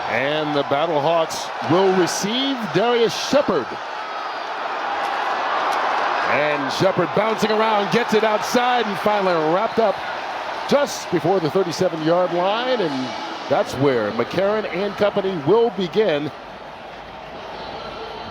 And the Battlehawks will receive Darius Shepard. And Shepard bouncing around, gets it outside, and finally wrapped up just before the 37-yard line. And that's where McCarron and company will begin.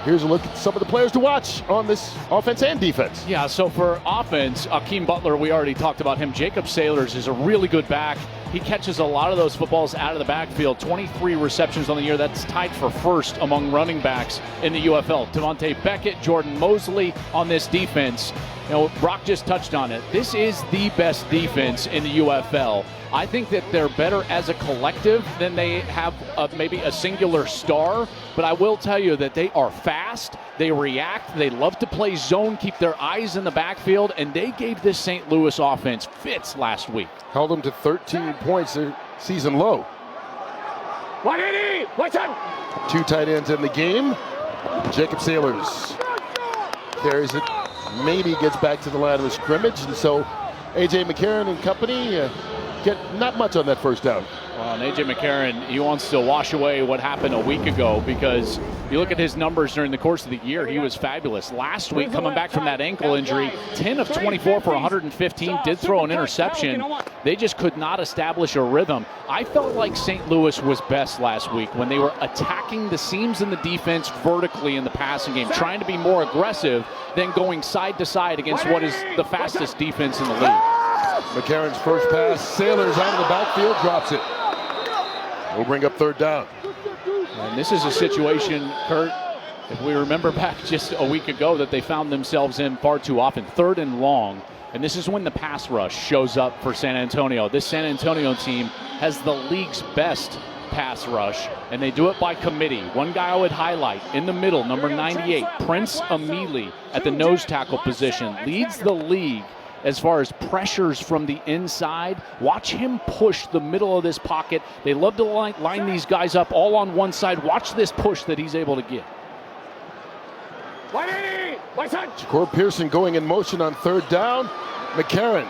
Here's a look at some of the players to watch on this offense and defense. Yeah, so for offense, Akeem Butler, we already talked about him. Jacob Sailors is a really good back. He catches a lot of those footballs out of the backfield. 23 receptions on the year. That's tied for first among running backs in the UFL. Devontae Beckett, Jordan Mosley on this defense. You know, Brock just touched on it. This is the best defense in the UFL. I think that they're better as a collective than they have maybe a singular star, but I will tell you that they are fast, they react, they love to play zone, keep their eyes in the backfield, and they gave this St. Louis offense fits last week. Held them to 13 points, their season low. 180! What's up? 2 tight ends in the game. Jacob Sailors carries it, maybe gets back to the line of scrimmage, and so A.J. McCarron and company get not much on that first down. Well, and A.J. McCarron, he wants to wash away what happened a week ago, because you look at his numbers during the course of the year, he was fabulous. Last week, coming back from that ankle injury, 10 of 24 for 115, did throw an interception. They just could not establish a rhythm. I felt like St. Louis was best last week when they were attacking the seams in the defense vertically in the passing game, trying to be more aggressive than going side to side against what is the fastest defense in the league. McCarron's first pass, Sailors out of the backfield, drops it. We'll bring up third down. And this is a situation, Kurt, if we remember back just a week ago, that they found themselves in far too often. 3rd and long. And this is when the pass rush shows up for San Antonio. This San Antonio team has the league's best pass rush, and they do it by committee. One guy I would highlight in the middle, number 98, Prince Amili at the nose tackle position, leads the league as far as pressures from the inside. Watch him push the middle of this pocket. They love to line these guys up all on one side. Watch this push that he's able to get. 180! What's up? Jacob Pearson going in motion on third down. McCarron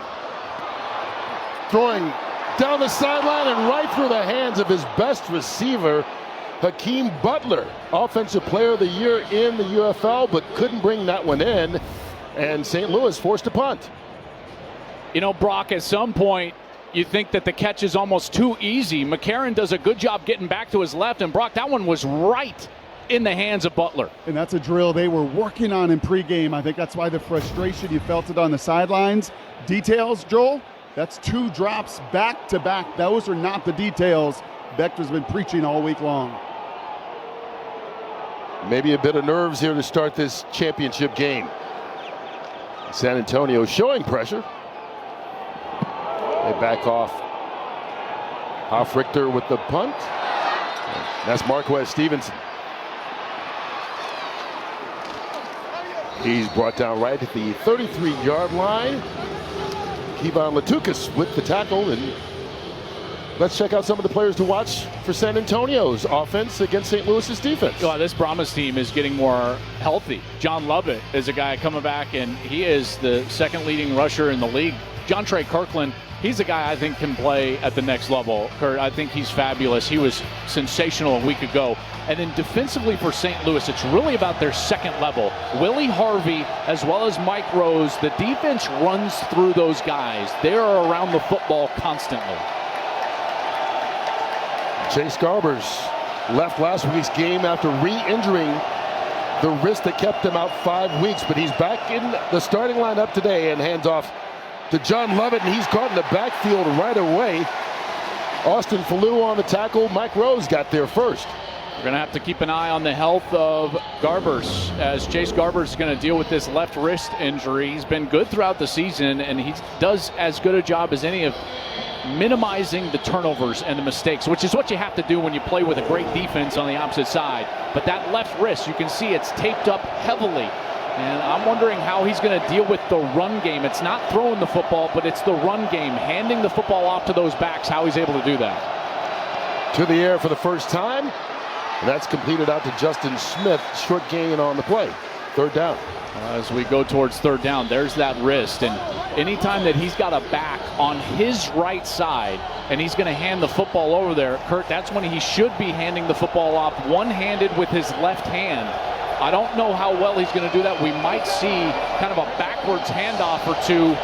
throwing down the sideline and right through the hands of his best receiver, Hakeem Butler. Offensive Player of the Year in the UFL, but couldn't bring that one in. And St. Louis forced to punt. You know, Brock, at some point, you think that the catch is almost too easy. McCarron does a good job getting back to his left, and Brock, that one was right in the hands of Butler. And that's a drill they were working on in pregame. I think that's why the frustration, you felt it on the sidelines. Details, Joel, that's 2 drops back to back. Those are not the details Beckter's been preaching all week long. Maybe a bit of nerves here to start this championship game. San Antonio showing pressure. They back off. Richter with the punt. That's Marquez Stevenson. He's brought down right at the 33-yard line. Kevon Latukas with the tackle. And let's check out some of the players to watch for San Antonio's offense against St. Louis's defense. Well, this Brahmas team is getting more healthy. John Lovett is a guy coming back, and he is the 2nd leading rusher in the league. John Trey Kirkland, he's a guy I think can play at the next level. Kurt, I think he's fabulous. He was sensational a week ago. And then defensively for St. Louis, it's really about their second level. Willie Harvey as well as Mike Rose, the defense runs through those guys. They're around the football constantly. Chase Garbers left last week's game after re-injuring the wrist that kept him out 5 weeks, but he's back in the starting lineup today and hands off to John Lovett, and he's caught in the backfield right away. Austin Falou on the tackle. Mike Rose got there first. We're going to have to keep an eye on the health of Garbers, as Chase Garbers is going to deal with this left wrist injury. He's been good throughout the season, and he does as good a job as any of minimizing the turnovers and the mistakes, which is what you have to do when you play with a great defense on the opposite side. But that left wrist, you can see it's taped up heavily. And I'm wondering how he's going to deal with the run game. It's not throwing the football, but it's the run game, handing the football off to those backs, how he's able to do that. To the air for the first time. And that's completed out to Justin Smith. Short gain on the play. third down. As we go towards third down, there's that wrist. And anytime that he's got a back on his right side and he's going to hand the football over there, Kurt, that's when he should be handing the football off one-handed with his left hand. I don't know how well he's going to do that. We might see kind of a backwards handoff or two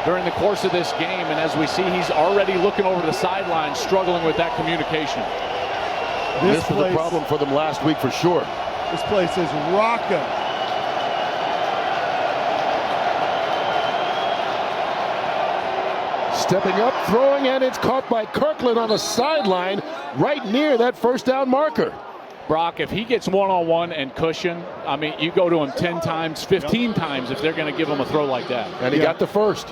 during the course of this game. And as we see, he's already looking over the sideline, struggling with that communication. This was a problem for them last week for sure. This place is rocking. Stepping up, throwing, and it's caught by Kirkland on the sideline right near that first down marker. Brock, if he gets one-on-one and cushion, I mean, you go to him 10 times, 15 times if they're going to give him a throw like that. And he got the first.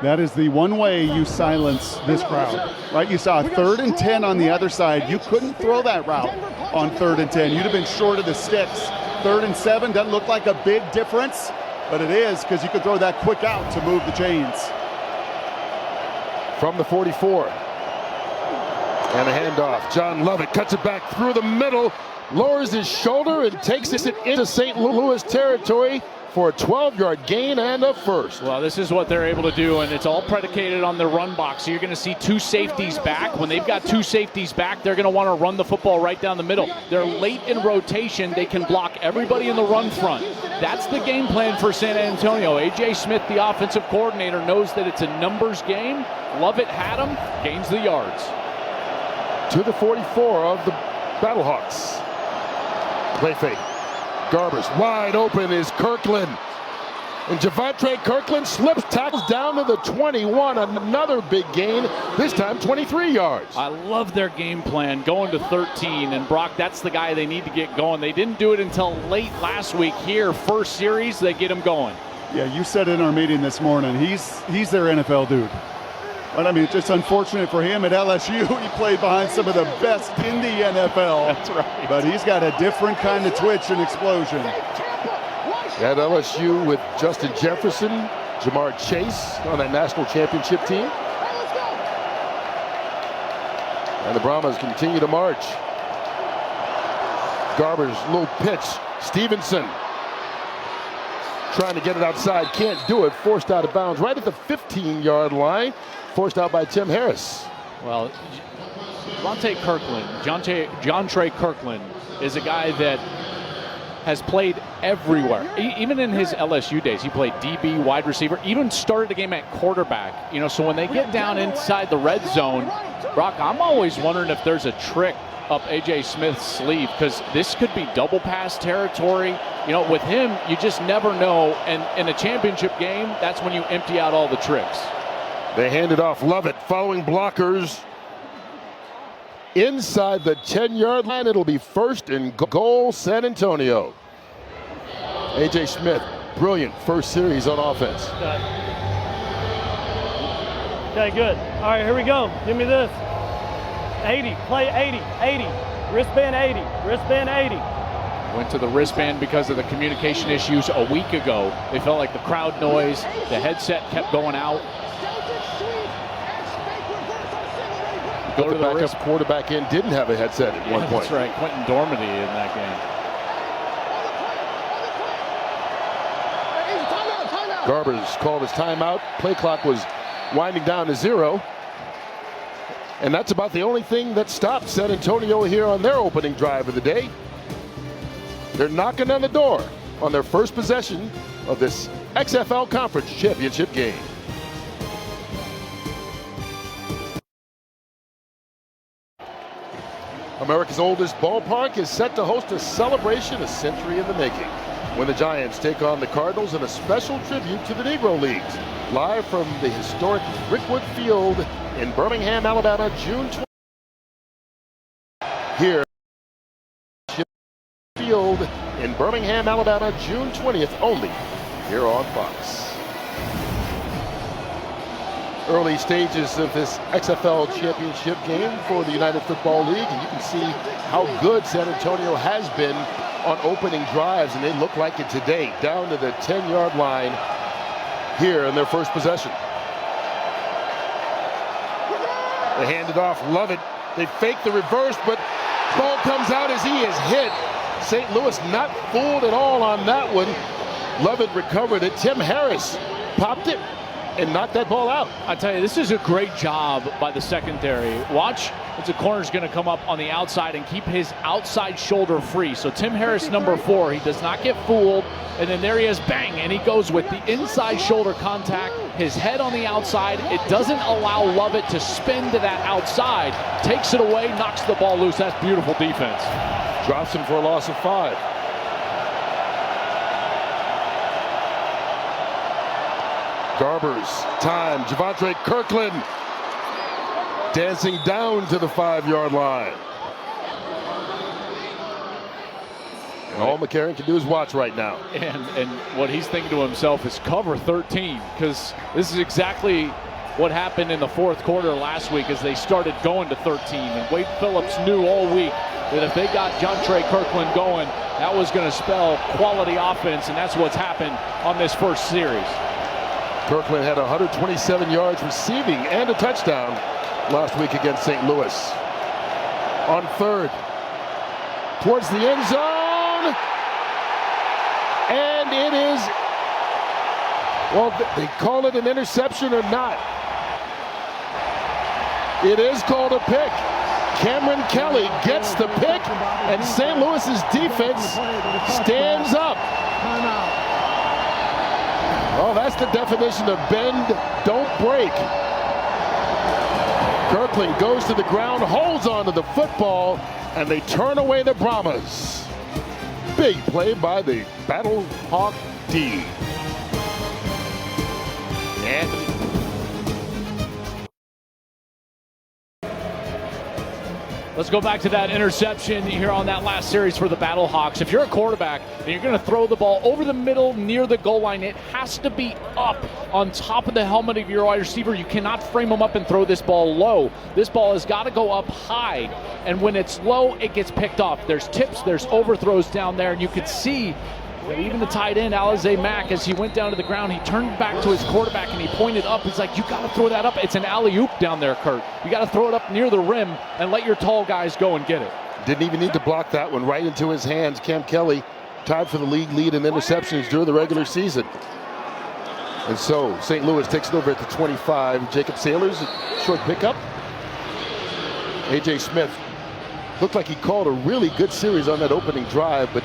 That is the one way you silence this crowd, right? You saw 3rd and 10 on the other side. You couldn't throw that route on 3rd and 10. You'd have been short of the sticks. 3rd and 7 doesn't look like a big difference, but it is because you could throw that quick out to move the chains. From the 44. And a handoff. John Lovett cuts it back through the middle, lowers his shoulder and takes it into St. Louis territory for a 12-yard gain and a first. Well, this is what they're able to do, and it's all predicated on the run box. So you're going to see 2 safeties back. When they've got 2 safeties back, they're going to want to run the football right down the middle. They're late in rotation. They can block everybody in the run front. That's the game plan for San Antonio. A.J. Smith, the offensive coordinator, knows that it's a numbers game. Lovett had him, gains the yards. To the 44 of the Battlehawks. Play fake. Garbers wide open is Kirkland. And Javonte Kirkland slips, tackles down to the 21. Another big gain, this time 23 yards. I love their game plan going to 13. And Brock, that's the guy they need to get going. They didn't do it until late last week. Here, first series, they get him going. Yeah, you said in our meeting this morning, he's their NFL dude. But I mean, it's just unfortunate for him at LSU. He played behind some of the best in the NFL. That's right. But he's got a different kind of twitch and explosion. At LSU with Justin Jefferson, Jamar Chase on that national championship team. And the Brahmas continue to march. Garber's little pitch. Stevenson trying to get it outside, can't do it. Forced out of bounds right at the 15-yard line. Forced out by Tim Harris. Well, John Trey Kirkland is a guy that has played everywhere. Even in his LSU days, he played DB, wide receiver, even started a game at quarterback. You know, so when they get down inside the red zone, Brock, I'm always wondering if there's a trick up A.J. Smith's sleeve, because this could be double pass territory. You know, with him, you just never know. And in a championship game, that's when you empty out all the tricks. They hand it off. Lovett following blockers. Inside the 10-yard line, it'll be first and goal, San Antonio. A.J. Smith, brilliant first series on offense. Okay, good. All right, here we go. Give me this. 80, play 80, 80. Wristband 80, wristband 80. Went to the wristband because of the communication issues a week ago. They felt like the crowd noise, the headset kept going out. Go to the backup quarterback in, didn't have a headset at one point. That's right, Quentin Dormady in that game. Garbers called his timeout. Play clock was winding down to 0. And that's about the only thing that stopped San Antonio here on their opening drive of the day. They're knocking on the door on their first possession of this XFL Conference Championship game. America's oldest ballpark is set to host a celebration a century in the making when the Giants take on the Cardinals in a special tribute to the Negro Leagues. Live from the historic Rickwood Field in Birmingham, Alabama, June 20th. Here, Field in Birmingham, Alabama, June 20th, only here on Fox. Early stages of this XFL championship game for the United Football League, and you can see how good San Antonio has been on opening drives, and they look like it today, down to the 10-yard line here in their first possession. They hand it off. Lovett. They fake the reverse, but ball comes out as he is hit St. Louis not fooled at all on that one. Lovett recovered it. Tim Harris popped it and knocked that ball out. I tell you, this is a great job by the secondary. Watch, the corner's going to come up on the outside and keep his outside shoulder free. So Tim Harris, number 4, he does not get fooled. And then there he is, bang, and he goes with the inside shoulder contact, his head on the outside. It doesn't allow Lovett to spin to that outside. Takes it away, knocks the ball loose. That's beautiful defense. Drops him for a loss of 5. Garbers, time, Javontre Kirkland dancing down to the 5-yard line. And all McCarron can do is watch right now. And what he's thinking to himself is cover 13, because this is exactly what happened in the fourth quarter last week as they started going to 13. And Wade Phillips knew all week that if they got Javontre Kirkland going, that was going to spell quality offense, and that's what's happened on this first series. Kirkland had 127 yards receiving and a touchdown last week against St. Louis. On 3rd, towards the end zone, and it is, well, they call it an interception or not. It is called a pick. Cameron Kelly gets the pick, and St. Louis's defense stands up. Oh, that's the definition of bend, don't break. Kirkland goes to the ground, holds onto the football, and they turn away the Brahmas. Big play by the Battlehawk D. And let's go back to that interception here on that last series for the Battlehawks. If you're a quarterback and you're going to throw the ball over the middle near the goal line, it has to be up on top of the helmet of your wide receiver. You cannot frame him up and throw this ball low. This ball has got to go up high, and when it's low, it gets picked off. There's tips, there's overthrows down there, and you can see that even the tight end, Alize Mack, as he went down to the ground, he turned back to his quarterback and he pointed up. He's like, you got to throw that up. It's an alley-oop down there, Kurt. You got to throw it up near the rim and let your tall guys go and get it. Didn't even need to block that one, right into his hands. Cam Kelly tied for the league lead in interceptions during the regular season. And so St. Louis takes it over at the 25. Jacob Sailors, short pickup. A.J. Smith looked like he called a really good series on that opening drive, but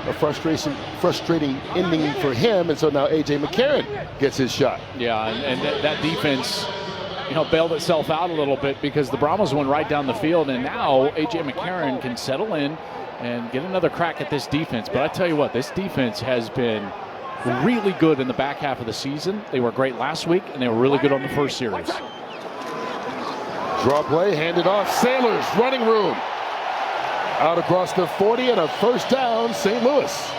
a frustrating ending for him, and so now A.J. McCarron gets his shot. Yeah, and that defense, bailed itself out a little bit because the Brahmas went right down the field, and now A.J. McCarron can settle in and get another crack at this defense. But I tell you what, this defense has been really good in the back half of the season. They were great last week, and they were really good on the first series. Draw play, handed off, Sailors, running room. Out across the 40 and a first down, St. Louis.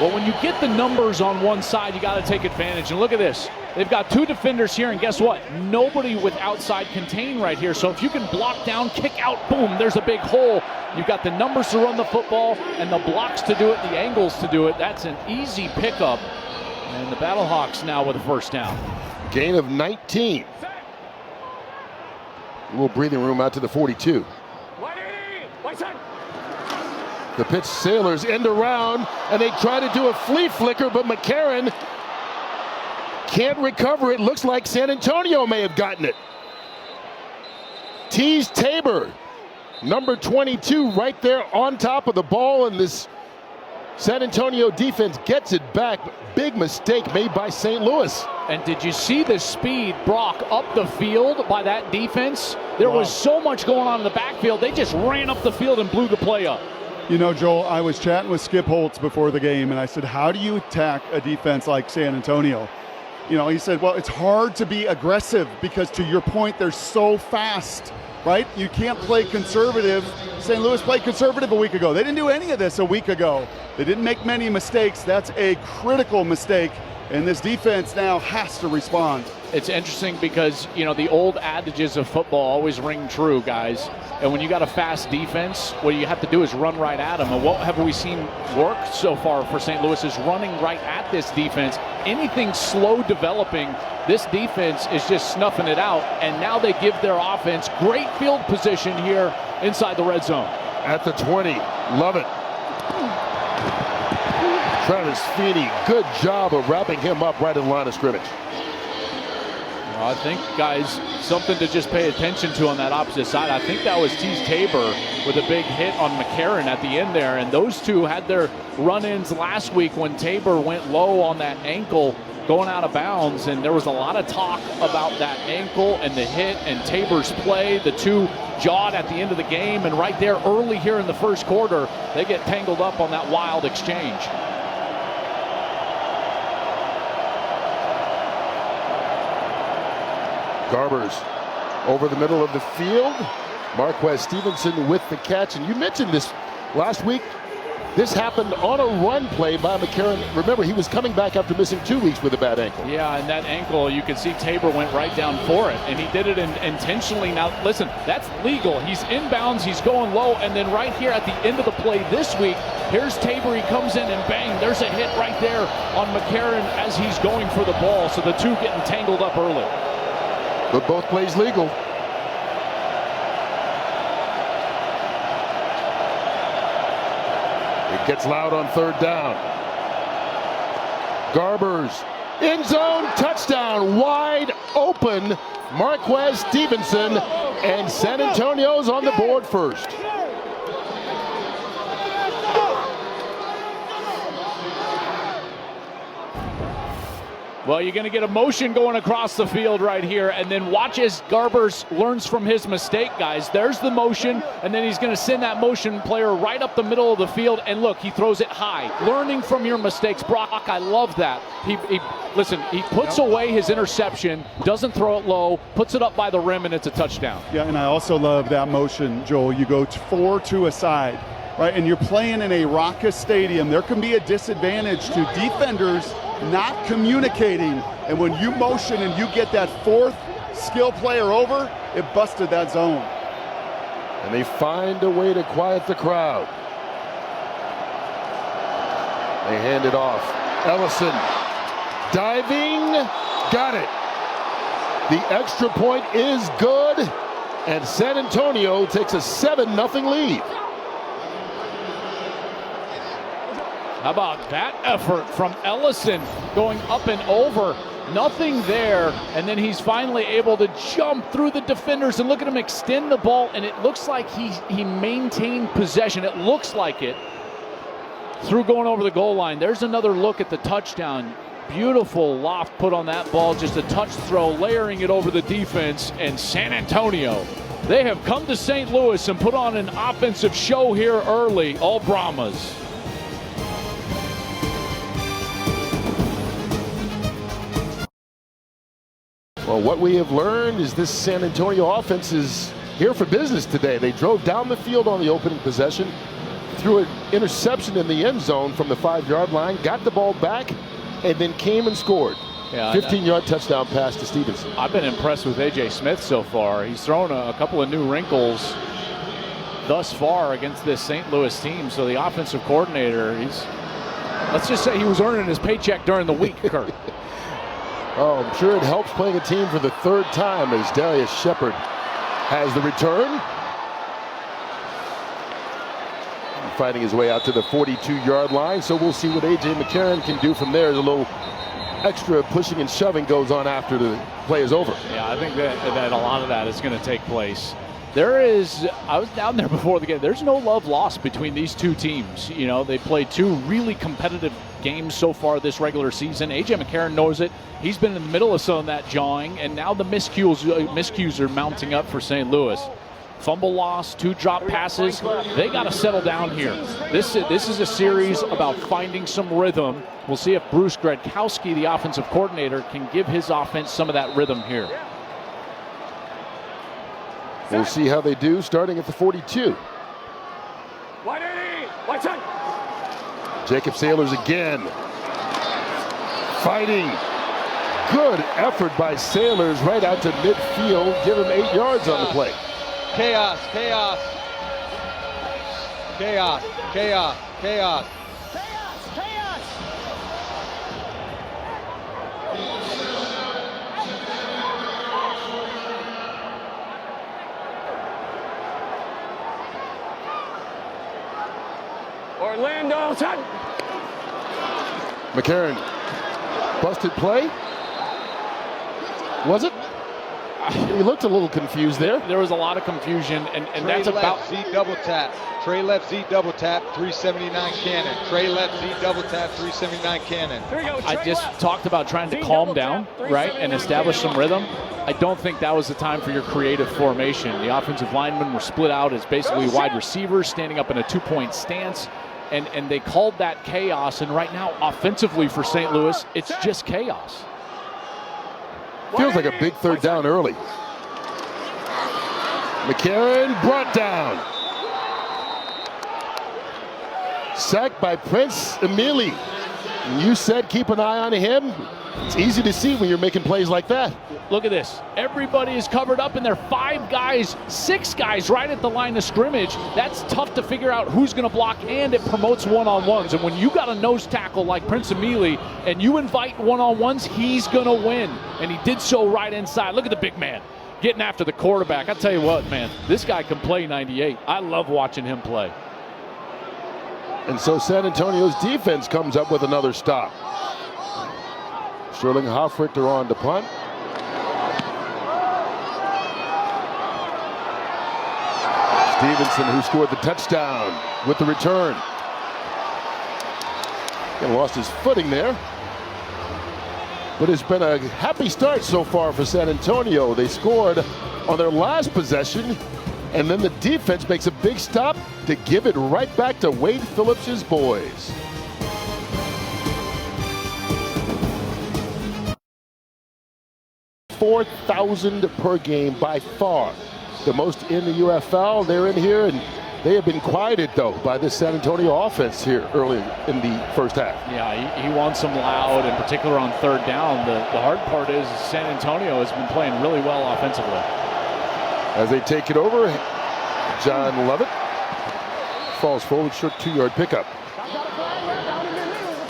Well, when you get the numbers on one side, you got to take advantage. And look at this. They've got 2 defenders here, and guess what? Nobody with outside contain right here. So if you can block down, kick out, boom, there's a big hole. You've got the numbers to run the football and the blocks to do it, the angles to do it. That's an easy pickup. And the Battlehawks now with a first down. Gain of 19. A little breathing room out to the 42. The pitch, Sailors end around, and they try to do a flea flicker, but McCarron can't recover it. Looks like San Antonio may have gotten it. Tease Tabor, number 22, right there on top of the ball, and this San Antonio defense gets it back. Big mistake made by St. Louis. And did you see the speed, Brock, up the field by that defense? There was so much going on in the backfield. They just ran up the field and blew the play up. Joel, I was chatting with Skip Holtz before the game, and I said, how do you attack a defense like San Antonio? He said, well, it's hard to be aggressive because, to your point, they're so fast, right? You can't play conservative. St. Louis played conservative a week ago. They didn't do any of this a week ago. They didn't make many mistakes. That's a critical mistake, and this defense now has to respond. It's interesting because, the old adages of football always ring true, guys. And when you got a fast defense, what you have to do is run right at them. And what have we seen work so far for St. Louis is running right at this defense. Anything slow developing, this defense is just snuffing it out. And now they give their offense great field position here inside the red zone. at the 20. Love it. Travis Feeney, good job of wrapping him up right in the line of scrimmage. I think, guys, something to just pay attention to on that opposite side. I think that was Tease Tabor with a big hit on McCarron at the end there. And those two had their run-ins last week when Tabor went low on that ankle going out of bounds. And there was a lot of talk about that ankle and the hit and Tabor's play. The two jawed at the end of the game. And right there early here in the first quarter, they get tangled up on that wild exchange. Garbers over the middle of the field. Marquez Stevenson with the catch. And you mentioned this last week. This happened on a run play by McCarron. Remember, he was coming back after missing 2 weeks with a bad ankle. Yeah, and that ankle, you can see Tabor went right down for it, and he did it intentionally. Now, listen, that's legal. He's inbounds, he's going low, and then right here at the end of the play this week, here's Tabor. He comes in and bang, there's a hit right there on McCarron as he's going for the ball. So the two getting tangled up early. But both plays legal. It gets loud on third down. Garbers, end zone, touchdown, wide open. Marquez Stevenson, and San Antonio's on the board first. Well, you're going to get a motion going across the field right here, and then watch as Garbers learns from his mistake, guys. There's the motion, and then he's going to send that motion player right up the middle of the field, and look, he throws it high. Learning from your mistakes. Brock, I love that. Listen, he puts away his interception, doesn't throw it low, puts it up by the rim, and it's a touchdown. Yeah, and I also love that motion, Joel. You go 4 to a side, right, and you're playing in a raucous stadium. There can be a disadvantage to defenders not communicating, and when you motion and you get that fourth skill player over, it busted that zone. And they find a way to quiet the crowd. They hand it off. Ellison diving, got it. The extra point is good, and San Antonio takes a 7-0 lead. How about that effort from Ellison going up and over? Nothing there, and then he's finally able to jump through the defenders, and look at him extend the ball, and it looks like he maintained possession. It looks like it through going over the goal line. There's another look at the touchdown. Beautiful loft put on that ball, just a touch throw, layering it over the defense, and San Antonio, they have come to St. Louis and put on an offensive show here early, all Brahmas. Well, what we have learned is this San Antonio offense is here for business today. They drove down the field on the opening possession, threw an interception in the end zone from the 5-yard line, got the ball back, and then came and scored. Yeah, 15-yard touchdown pass to Stevenson. I've been impressed with A.J. Smith so far. He's thrown a couple of new wrinkles thus far against this St. Louis team. So the offensive coordinator, let's just say he was earning his paycheck during the week, Kurt. Oh, I'm sure it helps playing a team for the third time as Darius Shepard has the return. Fighting his way out to the 42-yard line, so we'll see what A.J. McCarron can do from there. A little extra pushing and shoving goes on after the play is over. Yeah, I think that a lot of that is going to take place. I was down there before the game. There's no love lost between these two teams. You know, they played two really competitive games so far this regular season. A.J. McCarron knows it. He's been in the middle of some of that jawing, and now the miscues are mounting up for St. Louis. Fumble loss, 2 drop passes. They got to settle down here. This is a series about finding some rhythm. We'll see if Bruce Gradkowski, the offensive coordinator, can give his offense some of that rhythm here. We'll see how they do starting at the 42. Jacob Sailors again. Fighting. Good effort by Sailors right out to midfield. Give him 8 yards on the play. Chaos, chaos. Chaos, chaos, chaos. Orlando, set. McCarron, busted play? Was it? He looked a little confused there. There was a lot of confusion, and Trey that's left, about. Z double tap. Trey left, Z double tap, 379 cannon. Trey left, Z double tap, 379 cannon. Here we go. I Trey just left. talked about trying to Z calm double down, tap, right, and 379 establish some cannon. rhythm. I don't think that was the time for your creative formation. The offensive linemen were split out as basically wide receivers, standing up in a two-point stance, and they called that chaos. And right now, offensively for St. Louis, it's just chaos. Feels like a big third down early. McCarron brought down. Sacked by Prince Emili. You said keep an eye on him. It's easy to see when you're making plays like that. Look at this. Everybody is covered up, and there are 5 guys, 6 guys right at the line of scrimmage. That's tough to figure out who's going to block, and it promotes one-on-ones. And when you got a nose tackle like Prince Emili and you invite one-on-ones, he's going to win. And he did so right inside. Look at the big man getting after the quarterback. I tell you what, man, this guy can play 98. I love watching him play. And so San Antonio's defense comes up with another stop. Sterling Hoffrichter on to punt. Stevenson, who scored the touchdown with the return. And lost his footing there. But it's been a happy start so far for San Antonio. They scored on their last possession, and then the defense makes a big stop to give it right back to Wade Phillips' boys. $4,000 per game, by far the most in the UFL. They're in here, and they have been quieted, though, by this San Antonio offense here early in the first half. Yeah, he wants them loud, in particular on third down. The hard part is San Antonio has been playing really well offensively. As they take it over, John Lovett falls forward, short 2-yard pickup.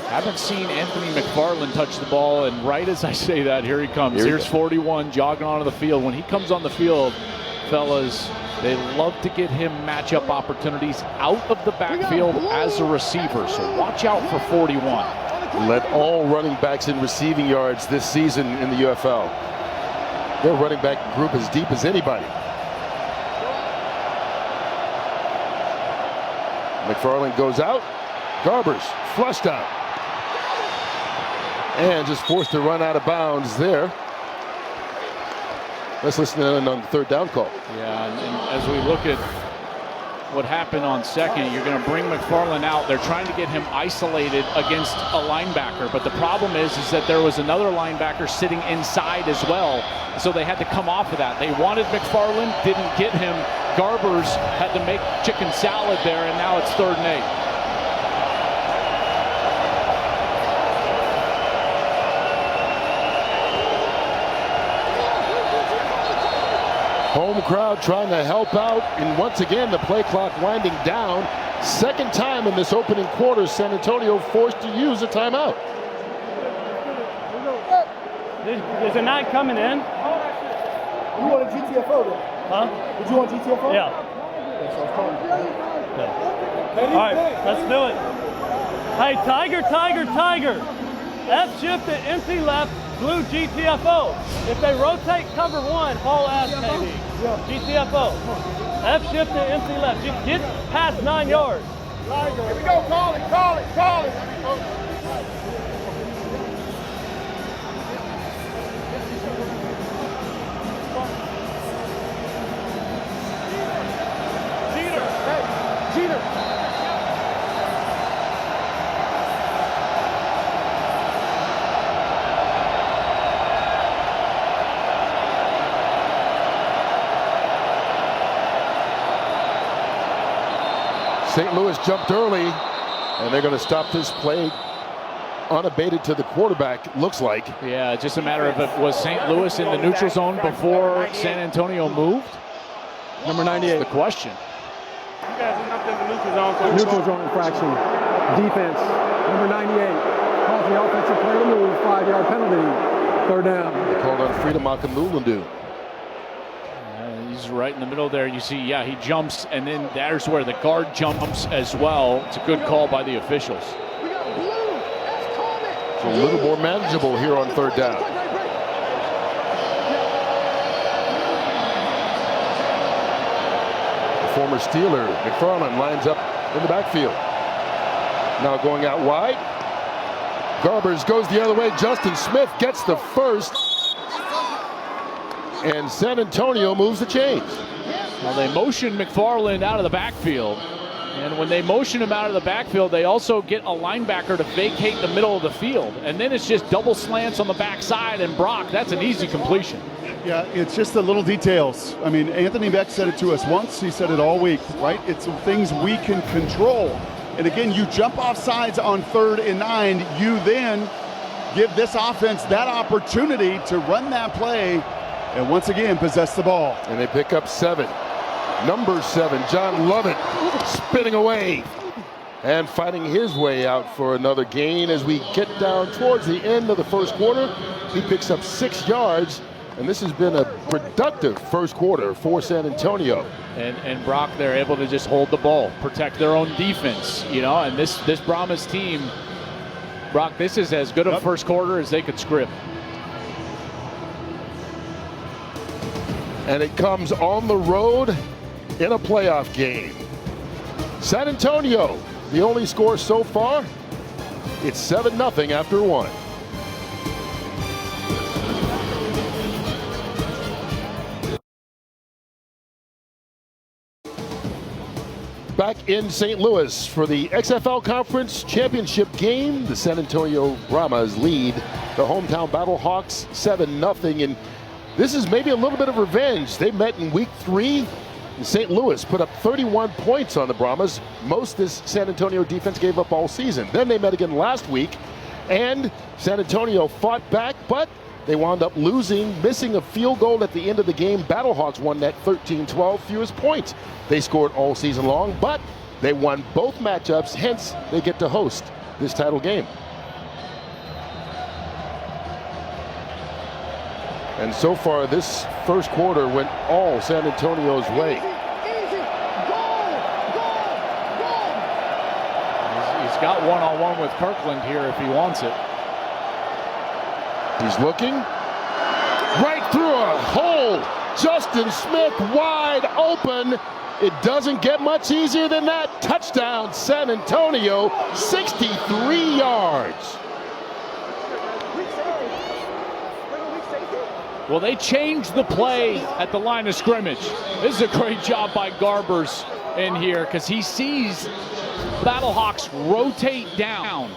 Haven't seen Anthony McFarland touch the ball, and right as I say that, here he comes. Here's 41 jogging onto the field. When he comes on the field, fellas, they love to get him matchup opportunities out of the backfield as a receiver, so watch out for 41. Led all running backs in receiving yards this season in the UFL. Their running back group as deep as anybody. McFarland goes out. Garbers flushed out. And just forced to run out of bounds there. Let's listen in on the third down call. Yeah, and as we look at what happened on second, you're going to bring McFarland out. They're trying to get him isolated against a linebacker, but the problem is that there was another linebacker sitting inside as well, so they had to come off of that. They wanted McFarland, didn't get him. Garbers had to make chicken salad there, and now it's 3rd and 8. Home crowd trying to help out, and once again the play clock winding down. Second time in this opening quarter, San Antonio forced to use a timeout. Is it not coming in? You want a GTFO then? Huh? Did you want GTFO? Yeah. That's what I was calling. All right, let's do it. Hey, Tiger, Tiger, Tiger. F shift to empty left, blue GTFO. If they rotate cover 1, haul ass KD. GTFO. F shift to empty left. You get past 9 yards. Here we go. Call it, call it, call it. Jeter. Hey, Jeter. St. Louis jumped early, and they're going to stop this play unabated to the quarterback, looks like. Yeah, just a matter of it. Was St. Louis in the neutral zone before San Antonio moved? Number 98. That's the question. You guys are up in the neutral zone. So Neutral zone infraction. Defense. Number 98. Calls the offensive play to move. 5-yard penalty. 3rd down. They called on Freedom Akinlulundu. He's right in the middle there. You see, yeah, he jumps, and then there's where the guard jumps as well. It's a good call by the officials. It's a little more manageable here on third down. The former Steeler, McFarland, lines up in the backfield. Now going out wide. Garbers goes the other way. Justin Smith gets the first. And San Antonio moves the chains. Well, they motion McFarland out of the backfield. And when they motion him out of the backfield, they also get a linebacker to vacate the middle of the field. And then it's just double slants on the backside. And Brock, that's an easy completion. Yeah, it's just the little details. I mean, Anthony Beck said it to us once. He said it all week, right? It's things we can control. And again, you jump off sides on 3rd and 9. You then give this offense that opportunity to run that play and once again possess the ball. And they pick up 7. Number 7, John Lovett, spinning away and fighting his way out for another gain as we get down towards the end of the first quarter. He picks up 6 yards, and this has been a productive first quarter for San Antonio. And Brock, they're able to just hold the ball, protect their own defense, you know, and this Brahmas team, Brock, this is as good a first quarter as they could script. And it comes on the road in a playoff game. San Antonio, the only score so far, it's 7-0 after 1. Back in St. Louis for the XFL Conference Championship game, the San Antonio Brahmas lead the hometown Battlehawks 7-0, and this is maybe a little bit of revenge. They met in week 3. St. Louis put up 31 points on the Brahmas, most this San Antonio defense gave up all season. Then they met again last week, and San Antonio fought back, but they wound up losing, missing a field goal at the end of the game. Battlehawks won that 13-12, fewest points they scored all season long, but they won both matchups, hence they get to host this title game. And so far, this first quarter went all San Antonio's way. He's got one-on-one with Kirkland here if he wants it. He's looking right through a hole. Justin Smith wide open. It doesn't get much easier than that. Touchdown, San Antonio, 63 yards. Well, they changed the play at the line of scrimmage. This is a great job by Garbers in here because he sees Battlehawks rotate down.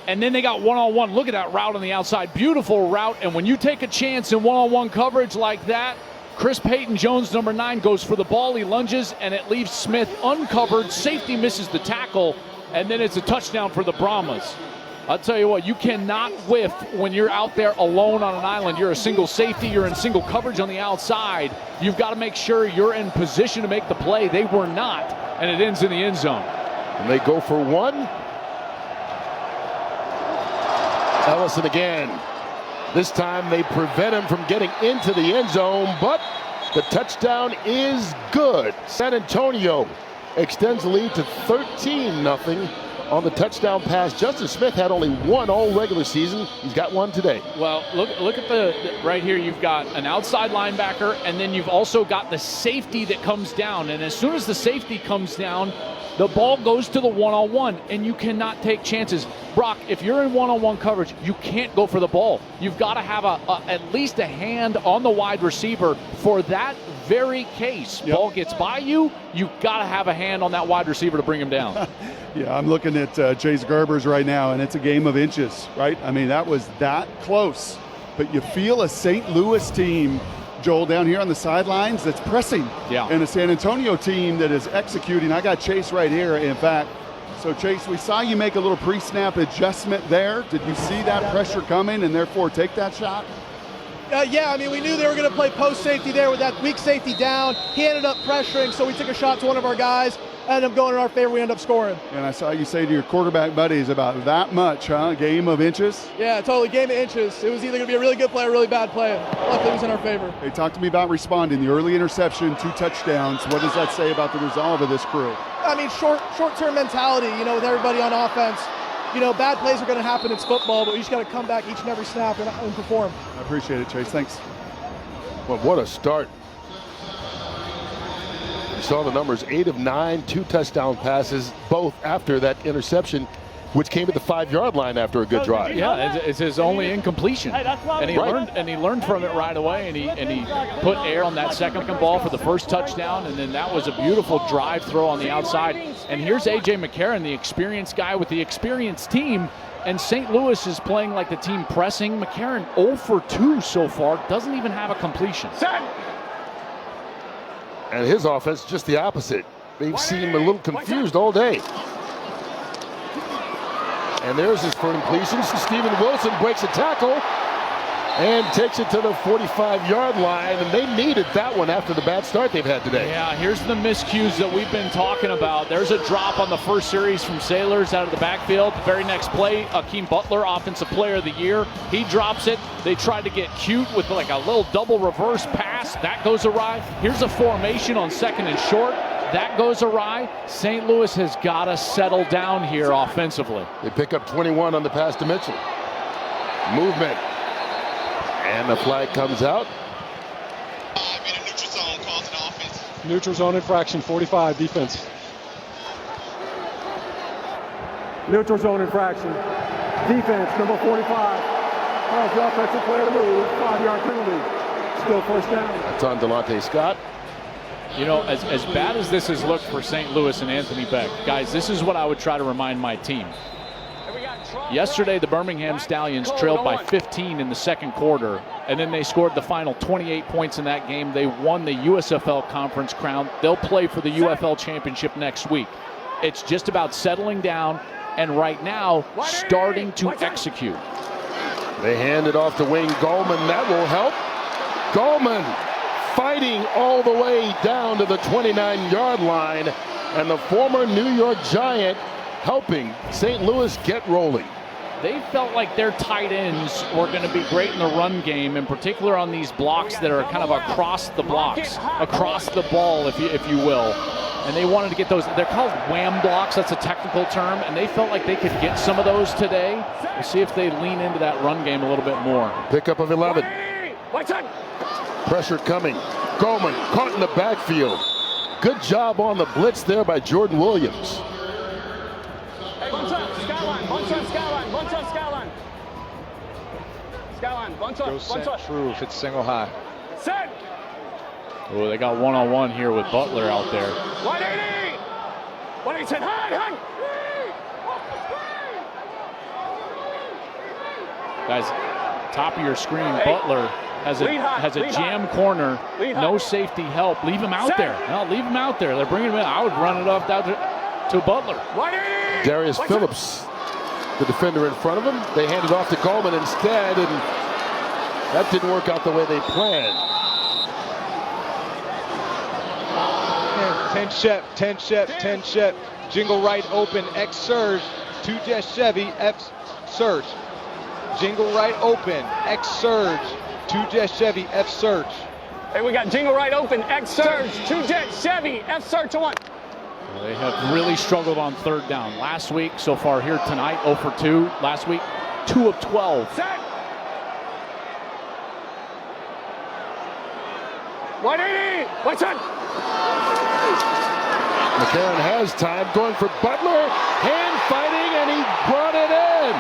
And then they got one-on-one. Look at that route on the outside. Beautiful route. And when you take a chance in one-on-one coverage like that, Chris Payton-Jones, number 9, goes for the ball. He lunges, and it leaves Smith uncovered. Safety misses the tackle, and then it's a touchdown for the Brahmas. I'll tell you what, you cannot whiff when you're out there alone on an island. You're a single safety. You're in single coverage on the outside. You've got to make sure you're in position to make the play. They were not, and it ends in the end zone. And they go for 1. Ellison again. This time they prevent him from getting into the end zone, but the touchdown is good. San Antonio extends the lead to 13-0 on the touchdown pass. Justin Smith had only 1 all regular season. He's got 1 today. Well, look at the right here. You've got an outside linebacker, and then you've also got the safety that comes down. And as soon as the safety comes down, the ball goes to the one-on-one, and you cannot take chances. Brock, if you're in one-on-one coverage, you can't go for the ball. You've got to have at least a hand on the wide receiver for that very case. Yep. Ball gets by you, you've got to have a hand on that wide receiver to bring him down. Yeah, I'm looking at Chase Garbers right now, and it's a game of inches, right? I mean, that was that close. But you feel a St. Louis team, Joel, down here on the sidelines that's pressing. Yeah. And a San Antonio team that is executing. I got Chase right here, in fact. So, Chase, we saw you make a little pre-snap adjustment there. Did you see that pressure coming and therefore take that shot? Yeah, I mean, we knew they were going to play post safety there with that weak safety down. He ended up pressuring, so we took a shot to one of our guys. Ended up going in our favor. We ended up scoring. And I saw you say to your quarterback buddies about that much, huh? Game of inches? Yeah, totally. Game of inches. It was either going to be a really good play or a really bad play. Luckily, it was in our favor. Hey, talk to me about responding. The early interception, 2 touchdowns. What does that say about the resolve of this crew? I mean, short-term mentality, with everybody on offense. Bad plays are going to happen. It's football, but we just got to come back each and every snap and perform. I appreciate it, Chase. Thanks. Well, what a start. You saw the numbers, 8 of 9, 2 touchdown passes, both after that interception, which came at the 5-yard line after a good drive. Yeah, it's his only incompletion, and he learned from it right away, and he put air on that second ball for the first touchdown, and then that was a beautiful drive throw on the outside. And here's A.J. McCarron, the experienced guy with the experienced team, and St. Louis is playing like the team pressing. McCarron 0 for 2 so far, doesn't even have a completion. And his offense just the opposite. They've seemed a little confused all day. And there's his first completion. Steven Wilson breaks a tackle and takes it to the 45-yard line. And they needed that one after the bad start they've had today. Yeah, here's the miscues that we've been talking about. There's a drop on the first series from Sailors out of the backfield. The very next play, Akeem Butler, Offensive Player of the Year. He drops it. They tried to get cute with like a little double reverse pass. That goes awry. Here's a formation on 2nd and short. That goes awry. St. Louis has got to settle down here offensively. They pick up 21 on the pass to Mitchell. Movement. And the flag comes out. Neutral zone infraction, 45, defense. Neutral zone infraction. Defense, number 45. Calls the offensive player to move. 5-yard penalty. Still first down. That's on Delonte Scott. As bad as this has looked for St. Louis and Anthony Beck, guys, this is what I would try to remind my team. Yesterday, the Birmingham Stallions trailed by 15 in the second quarter, and then they scored the final 28 points in that game. They won the USFL Conference crown. They'll play for the UFL Championship next week. It's just about settling down and right now starting to execute. They hand it off to Wayne Gallman. That will help. Gallman fighting all the way down to the 29-yard line, and the former New York Giant helping St. Louis get rolling. They felt like their tight ends were going to be great in the run game, in particular on these blocks that are kind of across the blocks, across the ball, if you will. And they wanted to get those. They're called wham blocks. That's a technical term. And they felt like they could get some of those today. We'll see if they lean into that run game a little bit more. Pickup of 11. Pressure coming. Gallman caught in the backfield. Good job on the blitz there by Jordan Williams. Go set true if it's single high. Oh, they got one-on-one here with Butler out there. 180! 180, high! Guys, top of your screen, Butler has a jam corner, no safety help. Leave him out there. No, leave him out there. They're bringing him in. I would run it off down to Butler. Darius Phillips, the defender in front of him. They hand it off to Gallman instead, and that didn't work out the way they planned. 10 Shep, 10 Shep, 10 Shep. Jingle right open, X surge. 2 Jet Chevy, F surge. Jingle right open, X surge. 2 Jet Chevy, F surge. Hey, we got jingle right open, X surge, 2 Jet Chevy, F surge to 1. Well, they have really struggled on third down. Last week, so far here tonight, 0 for 2. Last week, 2 of 12. Set. 180, what's that? McCarron has time, going for Butler, hand fighting, and he brought it in.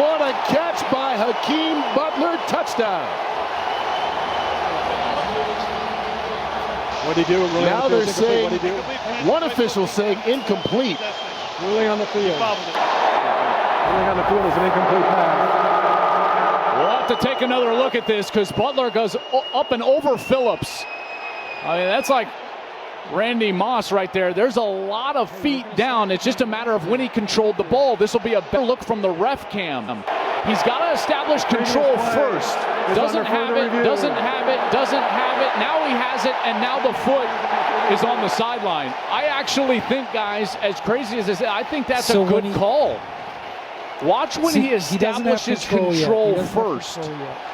What a catch by Hakeem Butler, touchdown. What did he do? Now they're saying, one official saying incomplete. Ruling on the field. Ruling on the field is an incomplete pass. We'll have to take another look at this because Butler goes up and over Phillips. I mean, that's like Randy Moss right there. There's a lot of feet down. It's just a matter of when he controlled the ball. This will be a better look from the ref cam. He's got to establish control first. Doesn't have it, doesn't have it, doesn't have it. Now he has it, and now the foot is on the sideline. I actually think, guys, as crazy as this is, I think that's a good call. Watch when he establishes control first.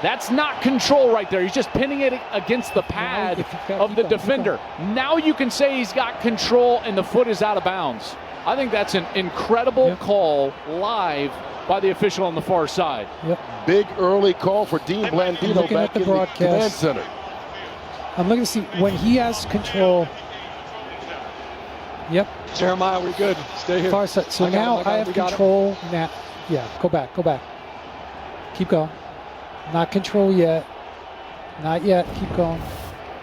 That's not control right there. He's just pinning it against the pad of the defender. Now you can say he's got control and the foot is out of bounds. I think that's an incredible call live by the official on the far side. Big early call for Dean Blandino back in the command center. I'm looking to see when he has control. Jeremiah, we're good. Stay here. Far side. So now I have control. Now, go back. Keep going. Not control yet. Not yet. Keep going.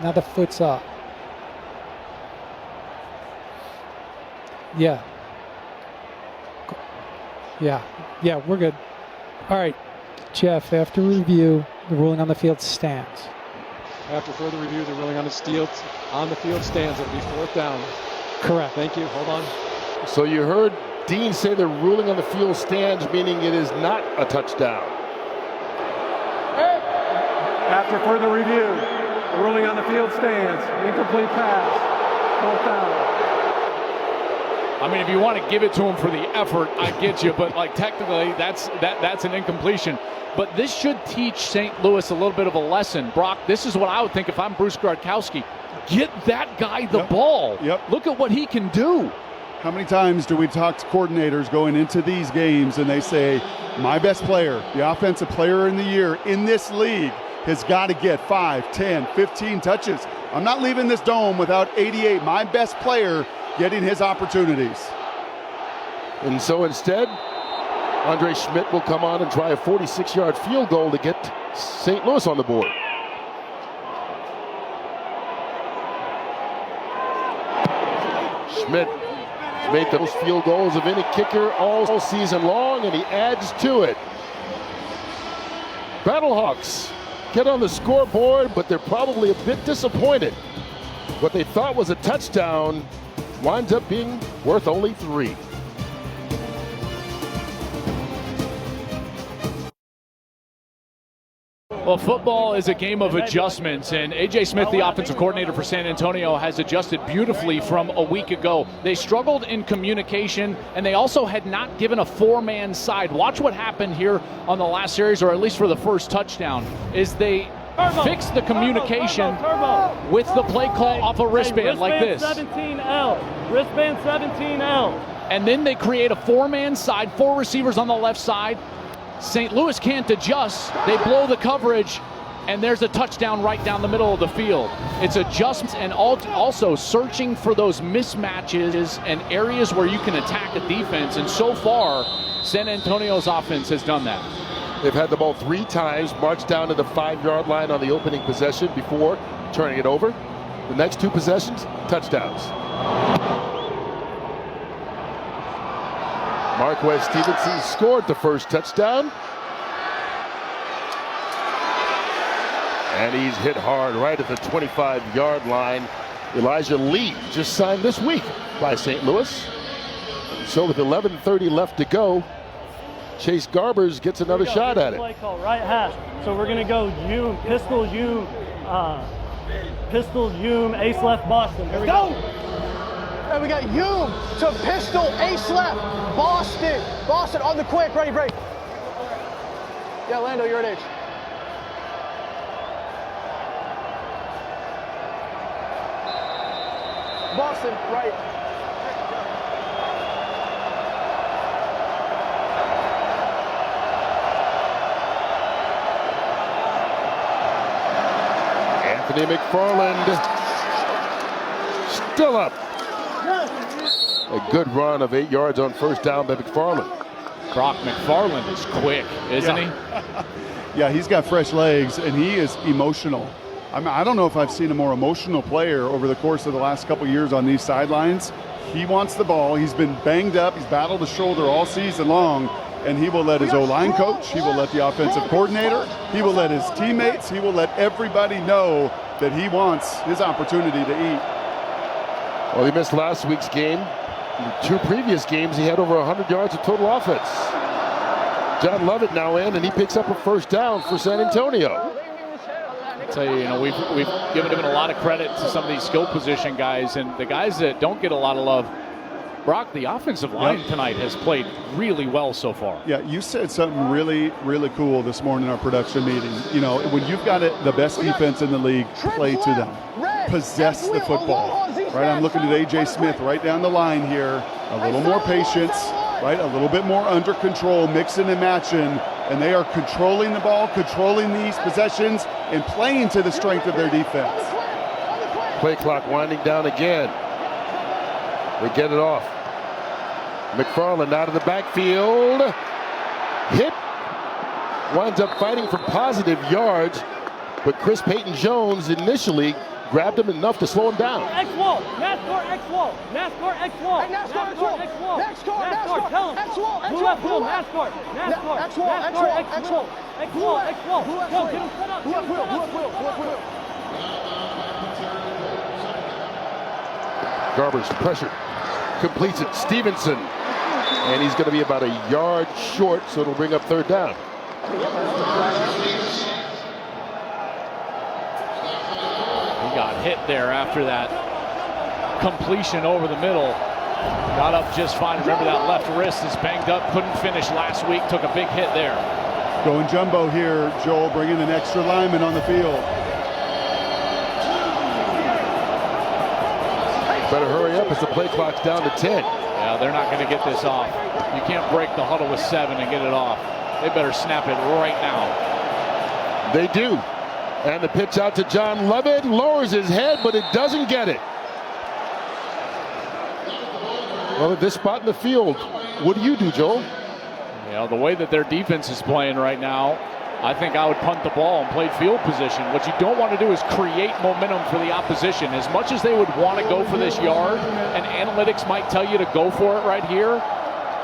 Now the foot's up. Yeah, we're good. All right, Jeff, after review, the ruling on the field stands. After further review, the ruling on the field stands. It'll be 4th down. Correct. Thank you. Hold on. So you heard Dean say the ruling on the field stands, meaning it is not a touchdown. After further review, the ruling on the field stands. Incomplete pass. 4th down. I mean, if you want to give it to him for the effort, I get you. But like technically, that's an incompletion. But this should teach St. Louis a little bit of a lesson. Brock, this is what I would think if I'm Bruce Gradkowski. Get that guy the ball. Look at what he can do. How many times do we talk to coordinators going into these games and they say, my best player, the offensive player in the year in this league has got to get 5, 10, 15 touches. I'm not leaving this dome without 88. My best player getting his opportunities. And so instead, Andre Schmidt will come on and try a 46-yard field goal to get St. Louis on the board. Schmidt made those field goals of any kicker all season long, and he adds to it. Battlehawks get on the scoreboard, but they're probably a bit disappointed. What they thought was a touchdown winds up being worth only 3. Well, football is a game of adjustments, and A.J. Smith, the offensive coordinator for San Antonio, has adjusted beautifully from a week ago. They struggled in communication, and they also had not given a 4-man side. Watch what happened here on the last series, or at least for the first touchdown, is they fixed the communication with the play call off a wristband like this. 17L. Wristband 17L. And then they create a 4-man side, 4 receivers on the left side. St. Louis can't adjust. They blow the coverage, and there's a touchdown right down the middle of the field. It's adjustments and also searching for those mismatches and areas where you can attack a defense. And so far, San Antonio's offense has done that. They've had the ball 3 times, marched down to the 5-yard line on the opening possession before turning it over. The next 2 possessions, touchdowns. Marquez Stevenson scored the first touchdown. And he's hit hard right at the 25-yard line. Elijah Lee just signed this week by St. Louis. So with 11:30 left to go, Chase Garbers gets another shot at it. Play call, right hash. So we're going to go pistol, ace left, Boston. Here we go. And we got Hume to pistol, ace left, Boston on the quick, ready, break. Yeah, Lando, you're at H. Boston, right. Anthony McFarland still up. A good run of 8 yards on first down by McFarland. Croc McFarland is quick, isn't he? Yeah, he's got fresh legs, and he is emotional. I don't know if I've seen a more emotional player over the course of the last couple years on these sidelines. He wants the ball. He's been banged up. He's battled a shoulder all season long, and he will let his O-line coach, he will let the offensive coordinator, he will let his teammates, he will let everybody know that he wants his opportunity to eat. Well, he missed last week's game. In the 2 previous games, he had over 100 yards of total offense. John Lovett now in, and he picks up a first down for San Antonio. I tell you, we've given him a lot of credit to some of these skill position guys, and the guys that don't get a lot of love. Brock, the offensive line tonight has played really well so far. Yeah, you said something really, really cool this morning in our production meeting. You know, when you've got the best defense in the league, play to them. Possess the football. Right, I'm looking at A.J. Smith right down the line here. A little more patience, right? A little bit more under control, mixing and matching. And they are controlling the ball, controlling these possessions, and playing to the strength of their defense. Play clock winding down again. We get it off. McFarland out of the backfield. Hit. Winds up fighting for positive yards, but Chris Payton-Jones initially grabbed him enough to slow him down. X-Wall, NASCAR X-Wall, NASCAR X-Wall, NASCAR X-Wall, NASCAR, tell him. Blue left wheel, NASCAR, NASCAR, NASCAR X-Wall, X-Wall, X-Wall. Go, get him set up, get him set up. Garber's pressure. Completes it. Stevenson. And he's going to be about a yard short, so it'll bring up third down. He got hit there after that completion over the middle. Got up just fine. Remember, that left wrist is banged up. Couldn't finish last week. Took a big hit there. Going jumbo here, Joel, bringing an extra lineman on the field. Better hurry up as the play clock's down to 10. Yeah, they're not going to get this off. You can't break the huddle with 7 and get it off. They better snap it right now. They do. And the pitch out to John Lovett. Lowers his head, but it doesn't get it. Well, at this spot in the field, what do you do, Joel? Yeah, the way that their defense is playing right now, I think I would punt the ball and play field position. What you don't want to do is create momentum for the opposition. As much as they would want to go for this yard, and analytics might tell you to go for it right here,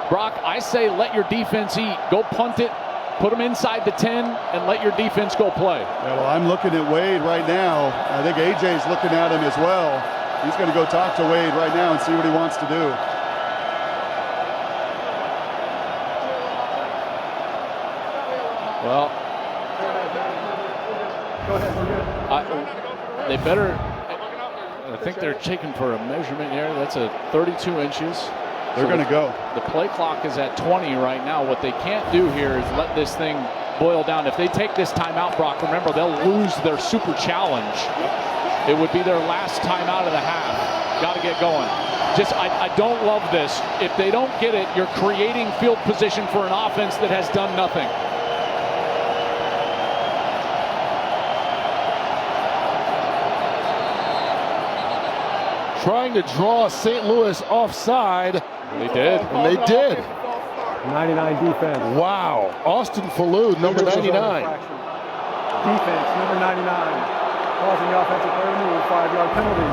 Brock, I say let your defense eat. Go punt it, put them inside the 10, and let your defense go play. Yeah, well, I'm looking at Wade right now. I think AJ's looking at him as well. He's going to go talk to Wade right now and see what he wants to do. Well, they better, I think they're taking for a measurement here. That's a 32 inches. They're going to go. The play clock is at 20 right now. What they can't do here is let this thing boil down. If they take this timeout, Brock, remember, they'll lose their super challenge. It would be their last timeout of the half. Got to get going. I don't love this. If they don't get it, you're creating field position for an offense that has done nothing. Trying to draw St. Louis offside. They did. And they did. 99 defense. Wow. Austin Falou, number 99. Defense, number 99. Causing the offensive player to move. 5-yard penalty.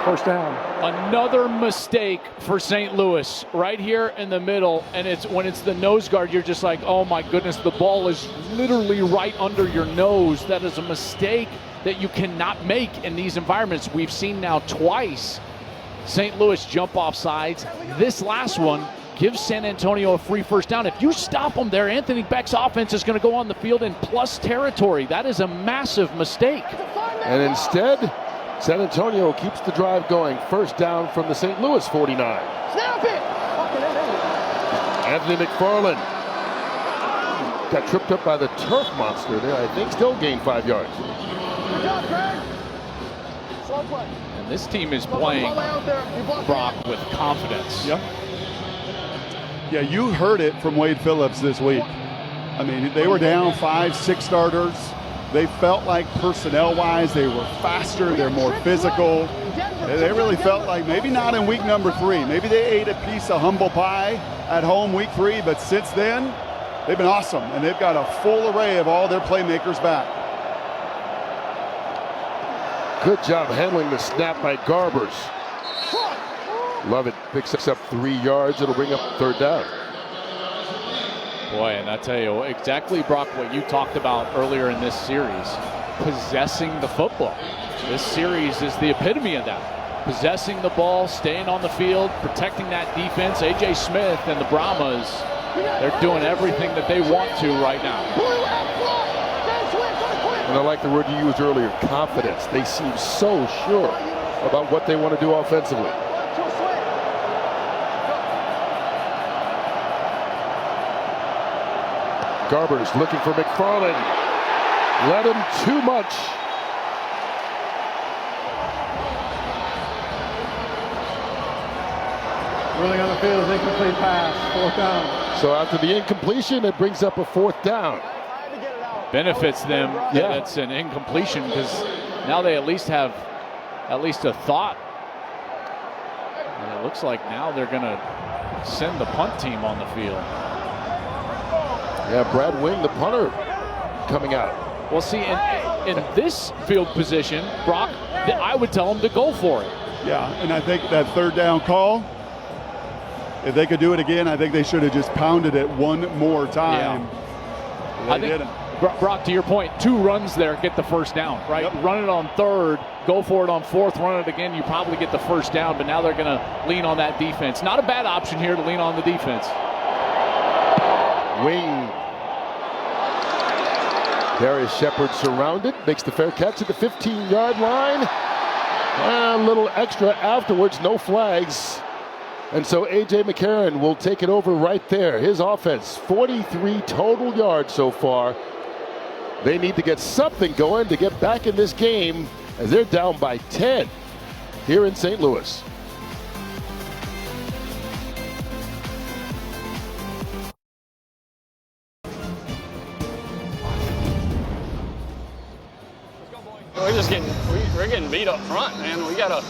First down. Another mistake for St. Louis right here in the middle. And it's when it's the nose guard, you're just like, oh my goodness, the ball is literally right under your nose. That is a mistake that you cannot make in these environments. We've seen now twice St. Louis jump off sides. This last one gives San Antonio a free first down. If you stop them there, Anthony Beck's offense is going to go on the field in plus territory. That is a massive mistake. And instead, San Antonio keeps the drive going. First down from the St. Louis 49. Snap it! Anthony McFarland got tripped up by the turf monster there. I think still gained 5 yards. And this team is playing, Brock, with confidence. Yep. Yeah, you heard it from Wade Phillips this week. I mean, they were down 5-6 starters. They felt like personnel-wise, they were faster, they're more physical. They really felt like maybe not in week number 3. Maybe they ate a piece of humble pie at home week 3, but since then, they've been awesome. And they've got a full array of all their playmakers back. Good job handling the snap by Garbers. Lovett picks up 3 yards. It'll bring up third down. Boy, and I tell you, exactly, Brock, what you talked about earlier in this series, possessing the football. This series is the epitome of that. possessing the ball, staying on the field, protecting that defense. A.J. Smith and the Brahmas, they're doing everything that they want to right now. And I like the word you used earlier, confidence. They seem so sure about what they want to do offensively. Garber's looking for McFarland. Let him too much. Running on the field is incomplete pass, 4th down. So after the incompletion, it brings up a 4th down. Benefits them that it's an incompletion, because now they at least have a thought. And it looks like now they're going to send the punt team on the field. Yeah, Brad Wing, the punter, coming out. Well, see, in this field position, Brock, I would tell him to go for it. Yeah, and I think that 3rd down call, if they could do it again, I think they should have just pounded it one more time. Yeah. They didn't. Brock, to your point, 2 runs there, get the 1st down, right? Yep. Run it on 3rd, go for it on 4th, run it again, you probably get the 1st down, but now they're going to lean on that defense. Not a bad option here to lean on the defense. Wing. Darius Shepard surrounded, makes the fair catch at the 15-yard line. And a little extra afterwards, no flags. And so A.J. McCarron will take it over right there. His offense, 43 total yards so far. They need to get something going to get back in this game, as they're down by 10 here in St. Louis. We're getting beat up front, man. We gotta.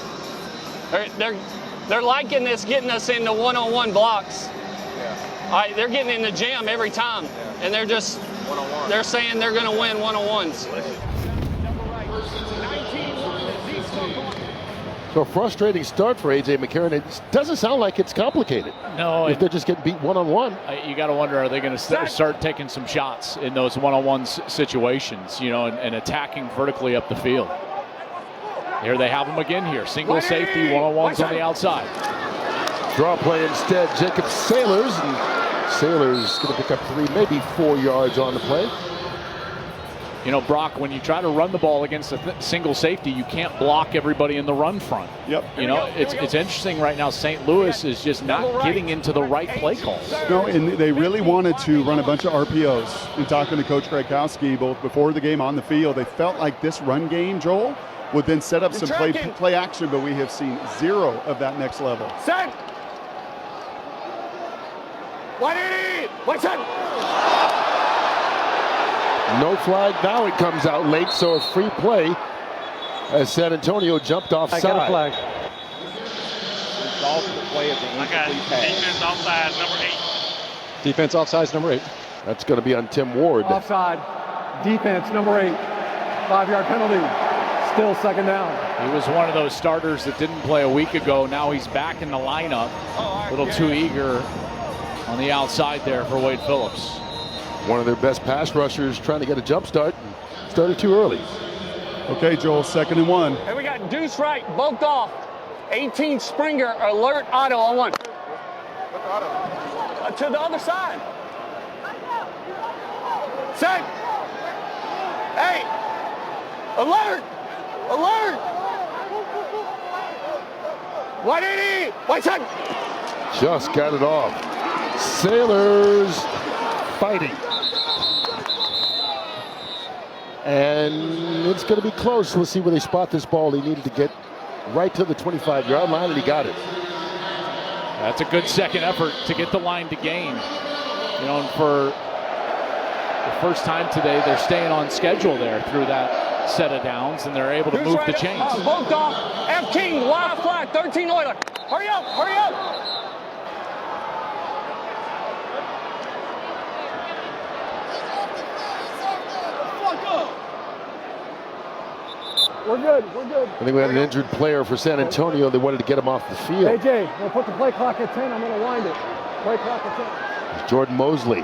They're liking this, getting us into one-on-one blocks. Yeah. All right, they're getting in the jam every time, and they're just one-on-one. They're saying they're going to win one-on-ones. So a frustrating start for A.J. McCarron. It doesn't sound like it's complicated. No. If they're just getting beat one-on-one. You got to wonder, are they going to start taking some shots in those one-on-one situations, and attacking vertically up the field. Here they have them again here. Single safety, one-on-ones on the outside. Draw play instead, Jacob Sailors. And Sailors going to pick up 3, maybe 4 yards on the play. Brock, when you try to run the ball against a single safety, you can't block everybody in the run front. Yep. It's interesting right now. St. Louis is just not getting into the right play calls. No, and they really wanted to run a bunch of RPOs. In talking to Coach Gregkowski both before the game on the field, they felt like this run game, Joel, would then set up some play action, but we have seen 0 of that next level. Set! 180! What's that? No flag. Now it comes out late, so a free play as San Antonio jumped offside. I got a flag. Result of the play of the incomplete pass. Defense offside, number 8. Defense offsides, number 8. That's going to be on Tim Ward. Offside. Defense, number 8. 5-yard penalty. Still 2nd down. He was one of those starters that didn't play a week ago. Now he's back in the lineup. A little too eager on the outside there for Wade Phillips. One of their best pass rushers trying to get a jump start. Started too early. Okay, Joel, 2nd and 1. And we got Deuce Wright, both off. 18 Springer, alert auto on 1. To the other side. Set. Hey. Alert. Alert. 180. White side. Just got it off. Sailors fighting. And it's going to be close. Let's see where they spot this ball. He needed to get right to the 25-yard line, and he got it. That's a good second effort to get the line to gain. And for the first time today, they're staying on schedule there through that set of downs, and they're able to move the chains. Both off. F King, wild flag, 13 Oiler. Hurry up, hurry up. We're good. We're good. I think we had an injured player for San Antonio. They wanted to get him off the field. AJ, we'll put the play clock at 10. I'm going to wind it. Play clock at 10. It's Jordan Mosley,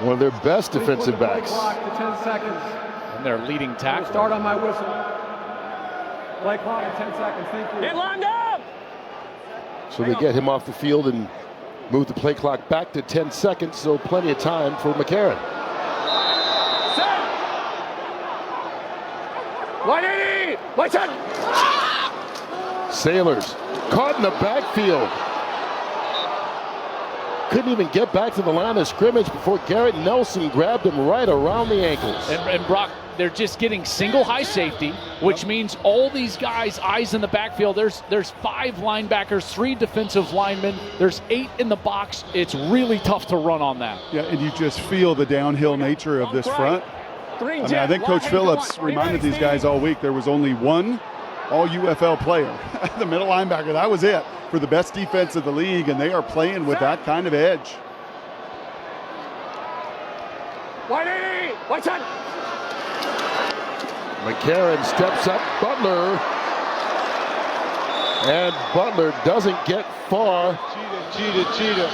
one of their best defensive backs. Play clock to 10 seconds. And their leading tackle. Start on my whistle. Play clock at 10 seconds. Thank you. Get lined up. So they get him off the field and move the play clock back to 10 seconds, so plenty of time for McCarron. 180. Watch out. Sailors caught in the backfield. Couldn't even get back to the line of scrimmage before Garrett Nelson grabbed him right around the ankles. And Brock, they're just getting single high safety, which means all these guys, eyes in the backfield. There's 5 linebackers, 3 defensive linemen. There's 8 in the box. It's really tough to run on that. Yeah, and you just feel the downhill nature of this front. I think Coach Phillips reminded these guys all week there was only one all-UFL player, the middle linebacker. That was it for the best defense of the league, and they are playing with that kind of edge. 180. Watch out. McCarron steps up, Butler, and Butler doesn't get far. Cheetah.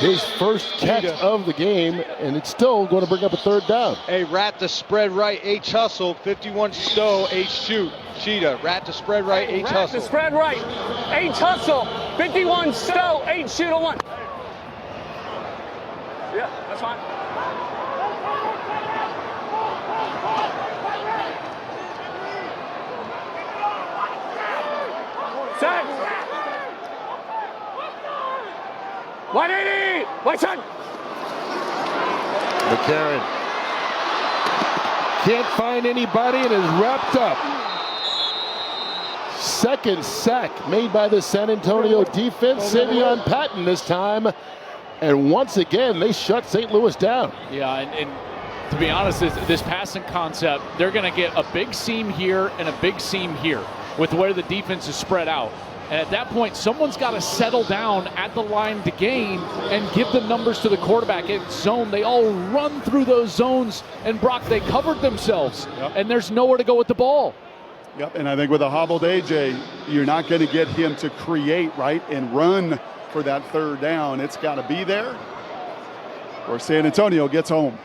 His first catch of the game, and it's still going to bring up a third down. Hey, rat the spread right, H hustle, 51 stow, H shoot. Cheetah, rat the spread right, H hustle. The spread right. H hustle. 51 stow. 8 shoot a 1. Yeah, that's fine. Set. 180. Watch out. McCarron can't find anybody and is wrapped up. Second sack made by the San Antonio defense. Savion Patton this time. And once again, they shut St. Louis down. Yeah, and to be honest, this passing concept, they're going to get a big seam here and a big seam here with where the defense is spread out. And at that point, someone's got to settle down at the line to gain and give the numbers to the quarterback in zone. They all run through those zones, and Brock, they covered themselves, and there's nowhere to go with the ball. Yep, and I think with a hobbled AJ, you're not going to get him to create, right, and run for that third down. It's got to be there, or San Antonio gets home.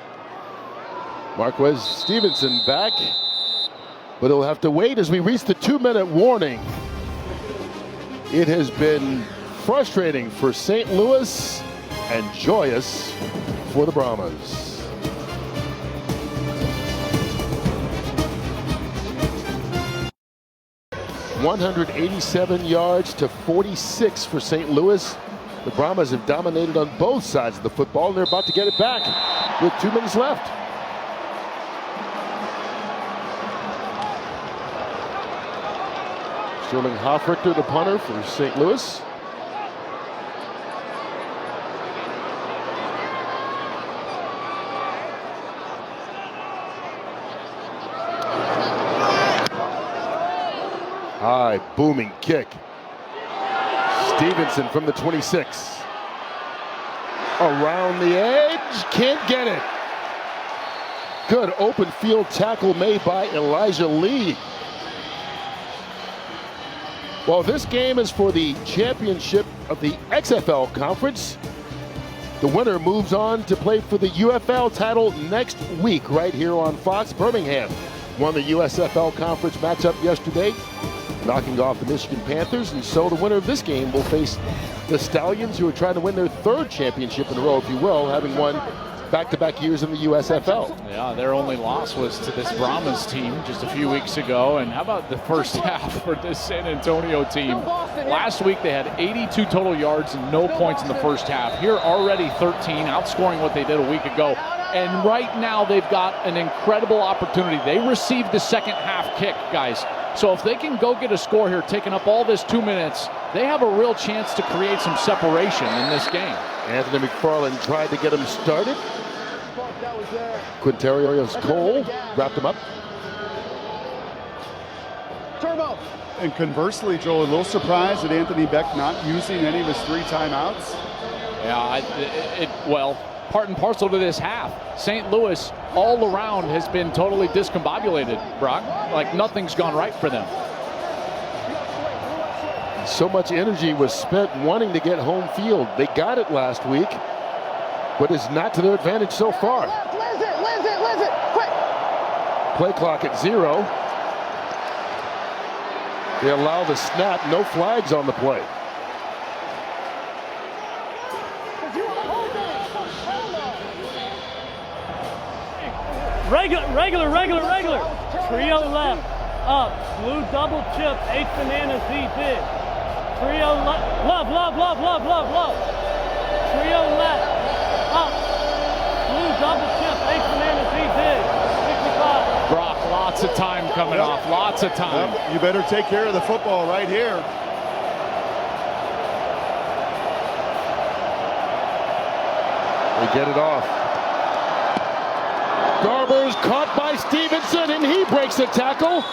Marquez Stevenson back, but he'll have to wait as we reach the 2-minute warning. It has been frustrating for St. Louis and joyous for the Brahmas. 187 yards to 46 for St. Louis. The Brahmas have dominated on both sides of the football, and they're about to get it back with 2 minutes left. Sterling Hoffrichter, the punter for St. Louis. High, booming kick. Stevenson from the 26. Around the edge, can't get it. Good open field tackle made by Elijah Lee. Well, this game is for the championship of the XFL Conference. The winner moves on to play for the UFL title next week right here on Fox. Birmingham won the USFL Conference matchup yesterday, knocking off the Michigan Panthers, and so the winner of this game will face the Stallions, who are trying to win their third championship in a row, if you will, having won back-to-back years in the USFL. Yeah, their only loss was to this Brahmas team just a few weeks ago. And how about the first half for this San Antonio team? Last week they had 82 total yards and no points in the first half. Here already 13, outscoring what they did a week ago. And right now they've got an incredible opportunity. They received the second half kick, guys. So if they can go get a score here, taking up all this 2 minutes, they have a real chance to create some separation in this game. Anthony McFarland tried to get him started. Quintarius Cole wrapped him up. Turbo. And conversely, Joel, a little surprised at Anthony Beck not using any of his 3 timeouts. Yeah, well, part and parcel to this half. St. Louis all around has been totally discombobulated, Brock. Like nothing's gone right for them. So much energy was spent wanting to get home field. They got it last week, but it's not to their advantage so far. Listen, quick. Play clock at 0. They allow the snap, no flags on the play. Regular. Trio left. Up. Blue double chip. H banana Z dig. Trio left. Love. Trio left. Up. Blue double chip. H banana Z dig. 65. Brock, lots of time coming off. Lots of time. Yep. You better take care of the football right here. They get it off. Garber's caught by Stevenson, and he breaks the tackle.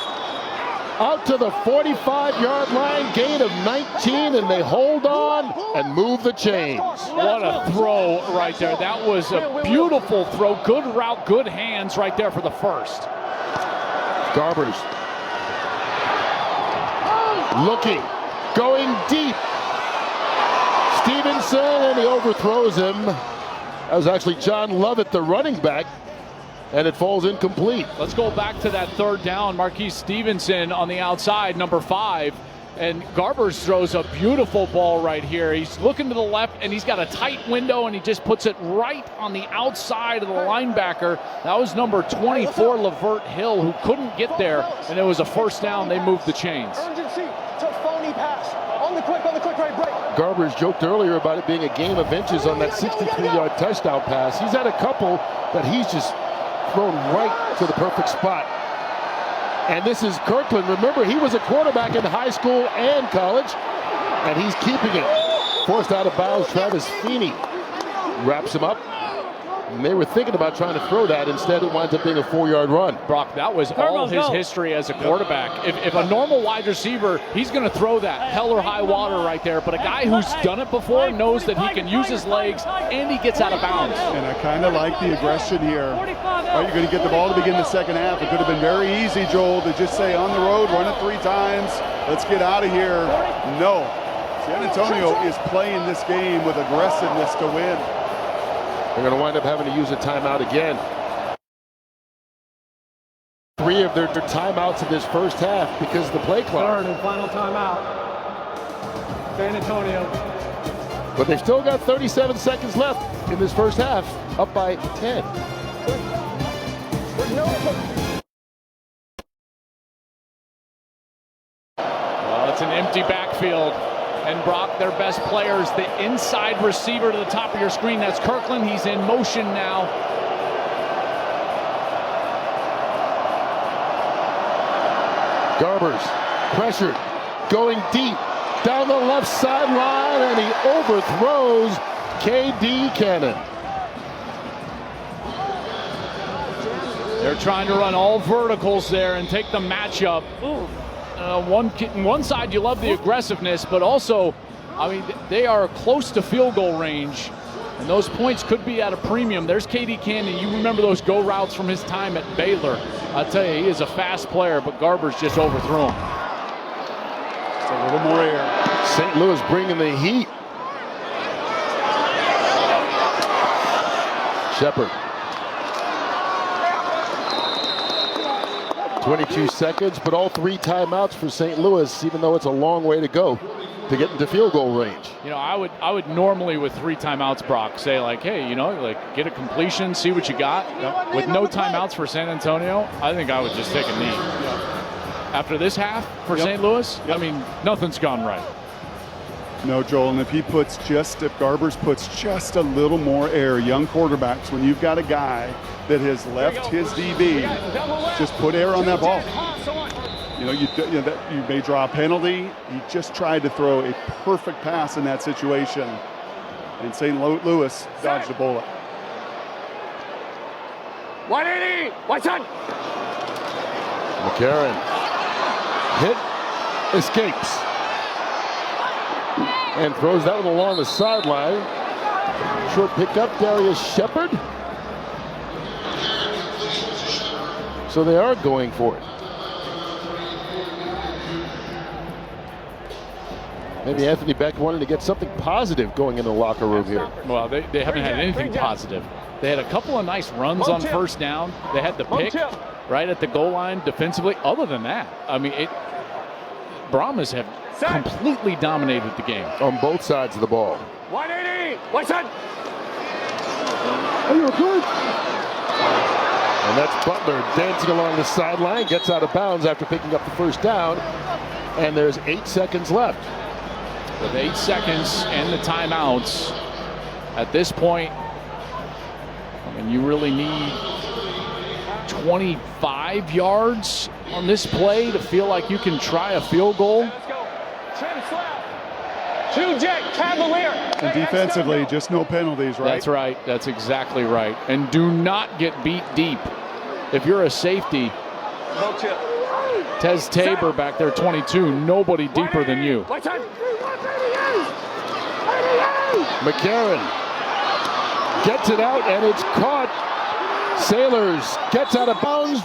Out to the 45-yard line, gain of 19, and they hold on and move the chains. What a throw right there. That was a beautiful throw. Good route, good hands right there for the first. Garber's looking, going deep. Stevenson, and he overthrows him. That was actually John Lovett, the running back, and it falls incomplete. Let's go back to that third down. Marquise Stevenson on the outside, number 5. And Garbers throws a beautiful ball right here. He's looking to the left, and he's got a tight window, and he just puts it right on the outside of the linebacker. That was number 24, Lavert Hill, who couldn't get there, and it was a first down. They moved the chains. Urgency to phony pass. On the quick right break. Garbers joked earlier about it being a game of inches on that 63-yard touchdown pass. He's had a couple that he's just thrown right to the perfect spot. And this is Kirkland. Remember, he was a quarterback in high school and college, and he's keeping it. Forced out of bounds, Travis Feeney wraps him up. And they were thinking about trying to throw that. Instead, it winds up being a 4-yard run. Brock, that was all his history as a quarterback. If a normal wide receiver, he's going to throw that hell or high water right there. But a guy who's done it before knows that he can use his legs, and he gets out of bounds. And I kind of like the aggression here. Are you going to get the ball to begin the second half? It could have been very easy, Joel, to just say on the road, run it 3 times. Let's get out of here. No. San Antonio is playing this game with aggressiveness to win. They're going to wind up having to use a timeout again. 3 of their timeouts in this first half because of the play clock. Third and final timeout. San Antonio. But they've still got 37 seconds left in this first half, up by 10. Well, it's an empty backfield. And Brock, their best players, the inside receiver to the top of your screen. That's Kirkland. He's in motion now. Garbers pressured, going deep down the left sideline, and he overthrows KD Cannon. They're trying to run all verticals there and take the matchup. One side, you love the aggressiveness, but also, I mean, they are close to field goal range, and those points could be at a premium. There's KD Cannon. You remember those go routes from his time at Baylor. I'll tell you, he is a fast player, but Garbers just overthrew him. Just a little more air. St. Louis bringing the heat. Shepard. 22 seconds, but all 3 timeouts for St. Louis, even though it's a long way to go to get into field goal range. You know, I would normally with 3 timeouts, Brock, say like, hey, you know, like get a completion, see what you got. With no timeouts for San Antonio, I think I would just take a knee. After this half for St. Louis, I mean, nothing's gone right. No, Joel, and if Garbers puts just a little more air, young quarterbacks, when you've got a guy that has left his DB, just put air on that ball. You know, you may draw a penalty. He just tried to throw a perfect pass in that situation, and St. Louis dodged a bullet. 180, one shot. McCarron hit, escapes, and throws that one along the sideline. Short pickup, Darius Shepard. So they are going for it. Maybe Anthony Beck wanted to get something positive going in the locker room here. Well, they haven't had anything positive. They had a couple of nice runs on first down. They had the pick right at the goal line defensively. Other than that, I mean, Brahmas have completely dominated the game. On both sides of the ball. 180. One side. And that's Butler dancing along the sideline, gets out of bounds after picking up the first down. And there's 8 seconds left. With 8 seconds and the timeouts, at this point, I mean, you really need 25 yards on this play to feel like you can try a field goal. Let's go. Chin slap. 2 jet Cavalier. And defensively, just no penalties, right? That's right. That's exactly right. And do not get beat deep. If you're a safety, No chip. Tez Tabor back there, 22, nobody deeper than you. One side. McCarron gets it out, and it's caught. Sailors gets out of bounds.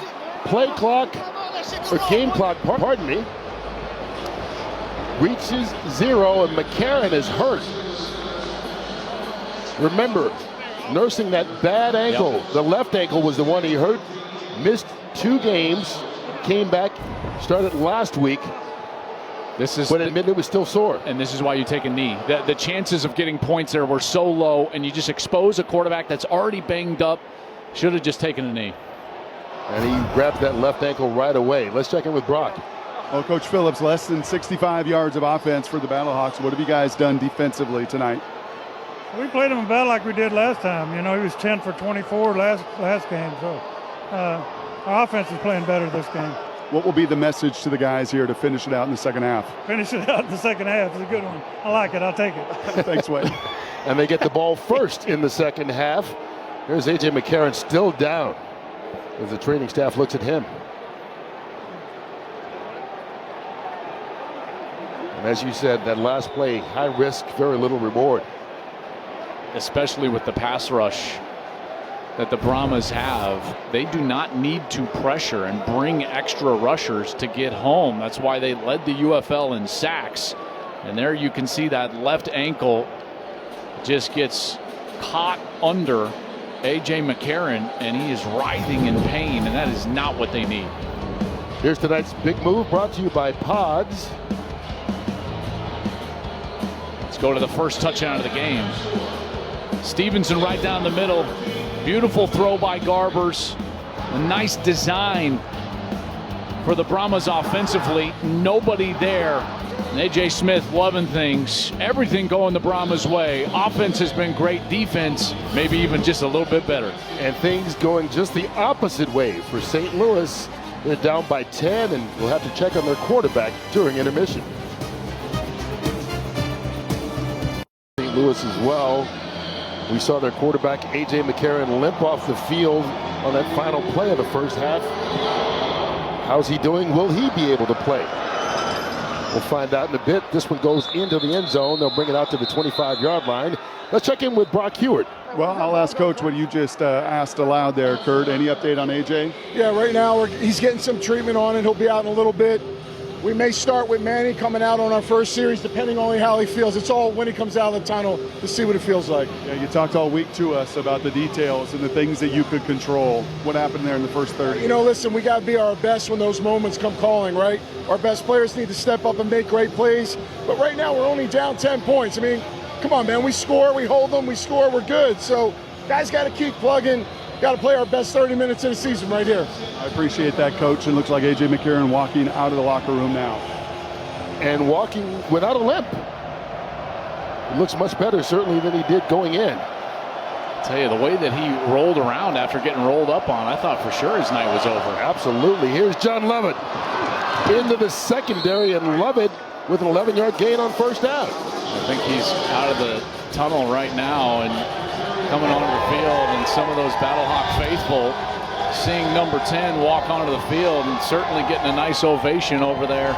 Play clock, or game clock, pardon me, reaches 0, and McCarron is hurt. Remember, nursing that bad ankle. Yep. The left ankle was the one he hurt. Missed 2 games, came back, started last week. This is But admitted it was still sore. And this is why you take a knee. The chances of getting points there were so low, and you just expose a quarterback that's already banged up. Should have just taken a knee. And he grabbed that left ankle right away. Let's check in with Brock. Well, Coach Phillips, less than 65 yards of offense for the Battlehawks. What have you guys done defensively tonight? We played him about like we did last time. You know, he was 10 for 24 last game. So our offense is playing better this game. What will be the message to the guys here to finish it out in the second half? Finish it out in the second half is a good one. I like it. I'll take it. Thanks, Wade. And they get the ball first in the second half. There's A.J. McCarron still down as the training staff looks at him. And as you said, that last play, high risk, very little reward. Especially with the pass rush that the Brahmas have. They do not need to pressure and bring extra rushers to get home. That's why they led the UFL in sacks. And there you can see that left ankle just gets caught under A.J. McCarron, and he is writhing in pain, and that is not what they need. Here's tonight's big move brought to you by Pods. Let's go to the first touchdown of the game. Stevenson right down the middle. Beautiful throw by Garbers. A nice design for the Brahmas offensively. Nobody there. And A.J. Smith loving things. Everything going the Brahmas' way. Offense has been great. Defense, maybe even just a little bit better. And things going just the opposite way for St. Louis. They're down by 10, and we'll have to check on their quarterback during intermission. St. Louis as well. We saw their quarterback, A.J. McCarron, limp off the field on that final play of the first half. How's he doing? Will he be able to play? We'll find out in a bit. This one goes into the end zone. They'll bring it out to the 25-yard line. Let's check in with Brock Hewitt. Well, I'll ask Coach what you just asked aloud there, Kurt. Any update on A.J.? Yeah, right now he's getting some treatment on it. He'll be out in a little bit. We may start with Manny coming out on our first series, depending on how he feels. It's all when he comes out of the tunnel to see what it feels like. Yeah, you talked all week to us about the details and the things that you could control. What happened there in the first 30? You know, listen, we got to be our best when those moments come calling, right? Our best players need to step up and make great plays. But right now we're only down 10 points. I mean, come on, man. We score, we hold them, we score, we're good. So guys got to keep plugging. Got to play our best 30 minutes of the season right here. I appreciate that, Coach. It looks like A.J. McCarron walking out of the locker room now. And walking without a limp. It looks much better, certainly, than he did going in. I'll tell you, the way that he rolled around after getting rolled up on, I thought for sure his night was over. Absolutely. Here's John Lovett into the secondary, and Lovett with an 11-yard gain on first down. I think he's out of the tunnel right now and coming onto the field, and some of those Battlehawk faithful seeing number 10 walk onto the field and certainly getting a nice ovation over there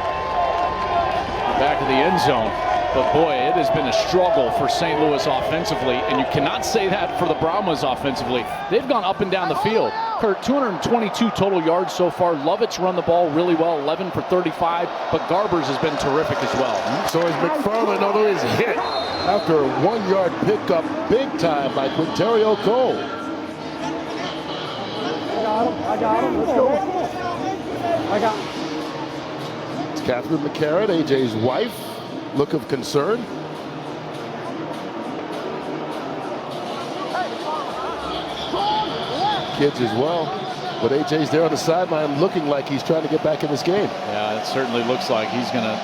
back of the end zone. But boy, it has been a struggle for St. Louis offensively, and you cannot say that for the Brahmas offensively. They've gone up and down the field. Kurt, 222 total yards so far. Lovett's run the ball really well, 11 for 35, but Garbers has been terrific as well. So is McFarland, although he's hit after a 1-yard pickup big time by Quinterio Cole. I got him. Let's go. I got him. It's Catherine McCarron, AJ's wife, look of concern. Kids as well. But AJ's there on the sideline looking like he's trying to get back in this game. Yeah, it certainly looks like he's going to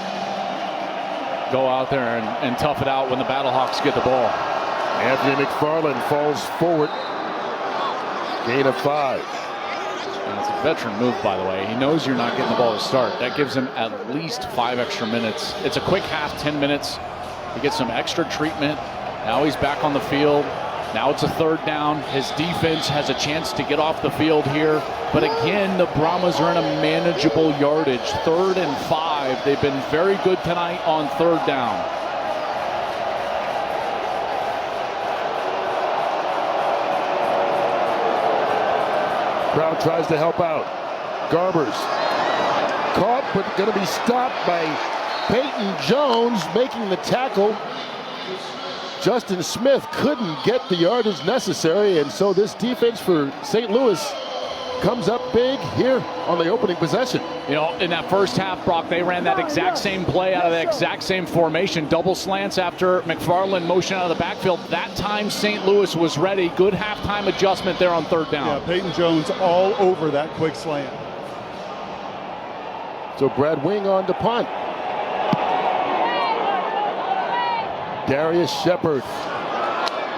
go out there and tough it out when the Battlehawks get the ball. Anthony McFarland falls forward. Gain of 5. And it's a veteran move, by the way. He knows you're not getting the ball to start. That gives him at least 5 extra minutes. It's a quick half, 10 minutes. He gets some extra treatment. Now he's back on the field. Now it's a 3rd down. His defense has a chance to get off the field here. But again, the Brahmas are in a manageable yardage. 3rd and 5. They've been very good tonight on 3rd down. Crowd tries to help out. Garbers caught, but going to be stopped by Peyton Jones making the tackle. Justin Smith couldn't get the yardage necessary, and so this defense for St. Louis comes up big here on the opening possession. You know, in that first half, Brock, they ran that exact same play out of the exact same formation. Double slants after McFarland motion out of the backfield. That time, St. Louis was ready. Good halftime adjustment there on 3rd down. Yeah, Peyton Jones all over that quick slant. So Brad Wing on to punt. Darius Shepard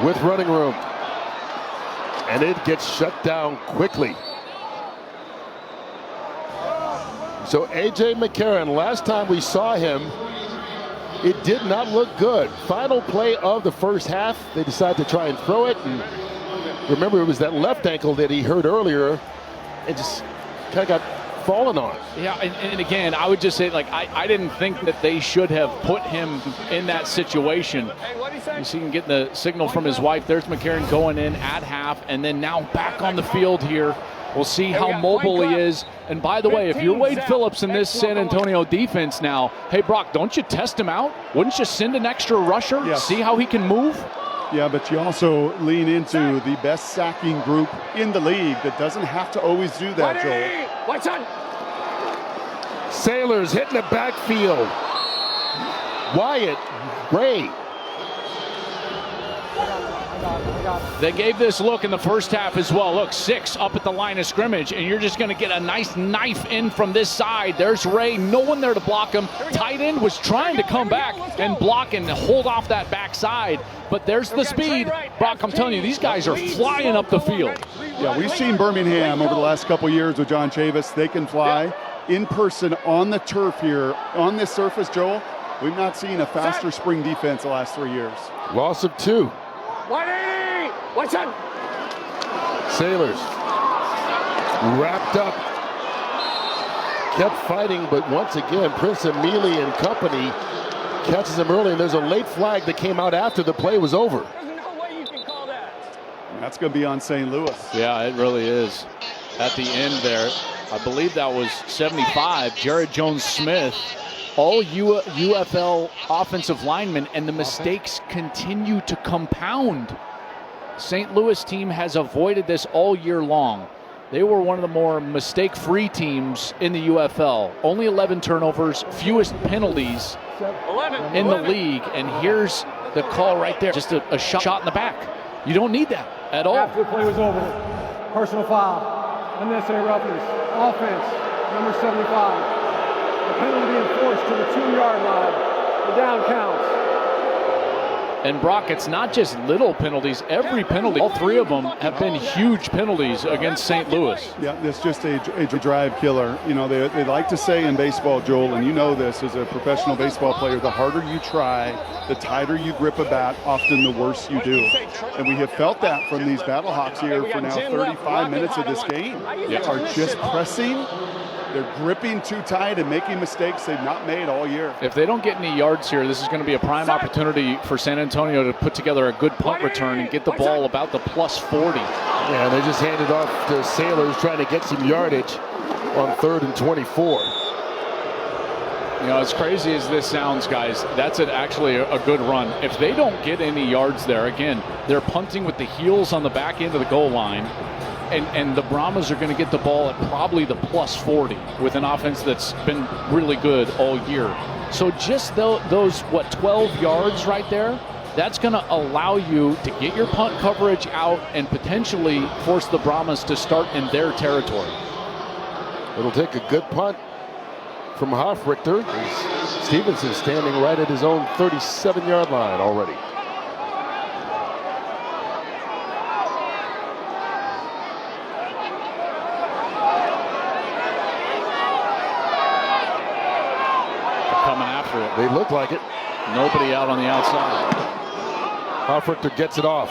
with running room. And it gets shut down quickly. So A.J. McCarron, last time we saw him, it did not look good. Final play of the first half, they decided to try and throw it. And remember, it was that left ankle that he hurt earlier and just kind of got fallen on. Yeah, and again, I would just say, like, I didn't think that they should have put him in that situation. You see him getting the signal from his wife. There's McCarron going in at half, and then now back on the field here. We'll see how mobile he is. And by the way, if you're Wade Phillips in this San Antonio defense now, hey, Brock, don't you test him out? Wouldn't you send an extra rusher? Yes. See how he can move? Yeah, but you also lean into the best sacking group in the league that doesn't have to always do that, Joel. What's on? Sailors hitting the backfield. Wyatt Gray. They gave this look in the first half as well. Look, 6 up at the line of scrimmage, and you're just going to get a nice knife in from this side. There's Ray, no one there to block him. Tight end was trying to come back and block and hold off that backside, but there's the speed. Brock, I'm telling you, these guys are flying up the field. Yeah, we've seen Birmingham over the last couple years with John Chavis. They can fly in person on the turf here. On this surface, Joel, we've not seen a faster spring defense the last 3 years. Loss of 2. 180! What's on? Sailors wrapped up, kept fighting, but once again, Prince Emili and company catches him early, and there's a late flag that came out after the play was over. There's no way you can call that. And that's going to be on St. Louis. Yeah, it really is. At the end there, I believe that was 75, Jared Jones-Smith, all UFL offensive linemen, and the mistakes continue to compound. St. Louis team has avoided this all year long. They were one of the more mistake-free teams in the UFL. Only 11 turnovers, fewest penalties in the league. And here's the call right there. Just a shot in the back. You don't need that at all. After the play was over, personal foul, unnecessary roughness, offense, number 75. The penalty being forced to the 2-yard line. The down counts. And Brock, it's not just little penalties. Every penalty, all 3 of them have been huge penalties against St. Louis. Yeah, it's just a drive killer. You know, they like to say in baseball, Joel, and you know this as a professional baseball player, the harder you try, the tighter you grip a bat, often the worse you do. And we have felt that from these Battlehawks here for now 35 minutes of this game. They are just pressing. They're gripping too tight and making mistakes they've not made all year. If they don't get any yards here, this is going to be a prime opportunity for San Antonio to put together a good punt return and get the ball about the plus 40. Yeah, they just handed off to Sailors trying to get some yardage on 3rd and 24. You know, as crazy as this sounds, guys, that's actually a good run. If they don't get any yards there, again, they're punting with the heels on the back end of the goal line. and the Brahmas are going to get the ball at probably the plus 40 with an offense that's been really good all year. So just those 12 yards right there, that's going to allow you to get your punt coverage out and potentially force the Brahmas to start in their territory. It'll take a good punt from Hofrichter. Stevenson standing right at his own 37-yard line already. Coming after it. They look like it. Nobody out on the outside. Hofrichter gets it off.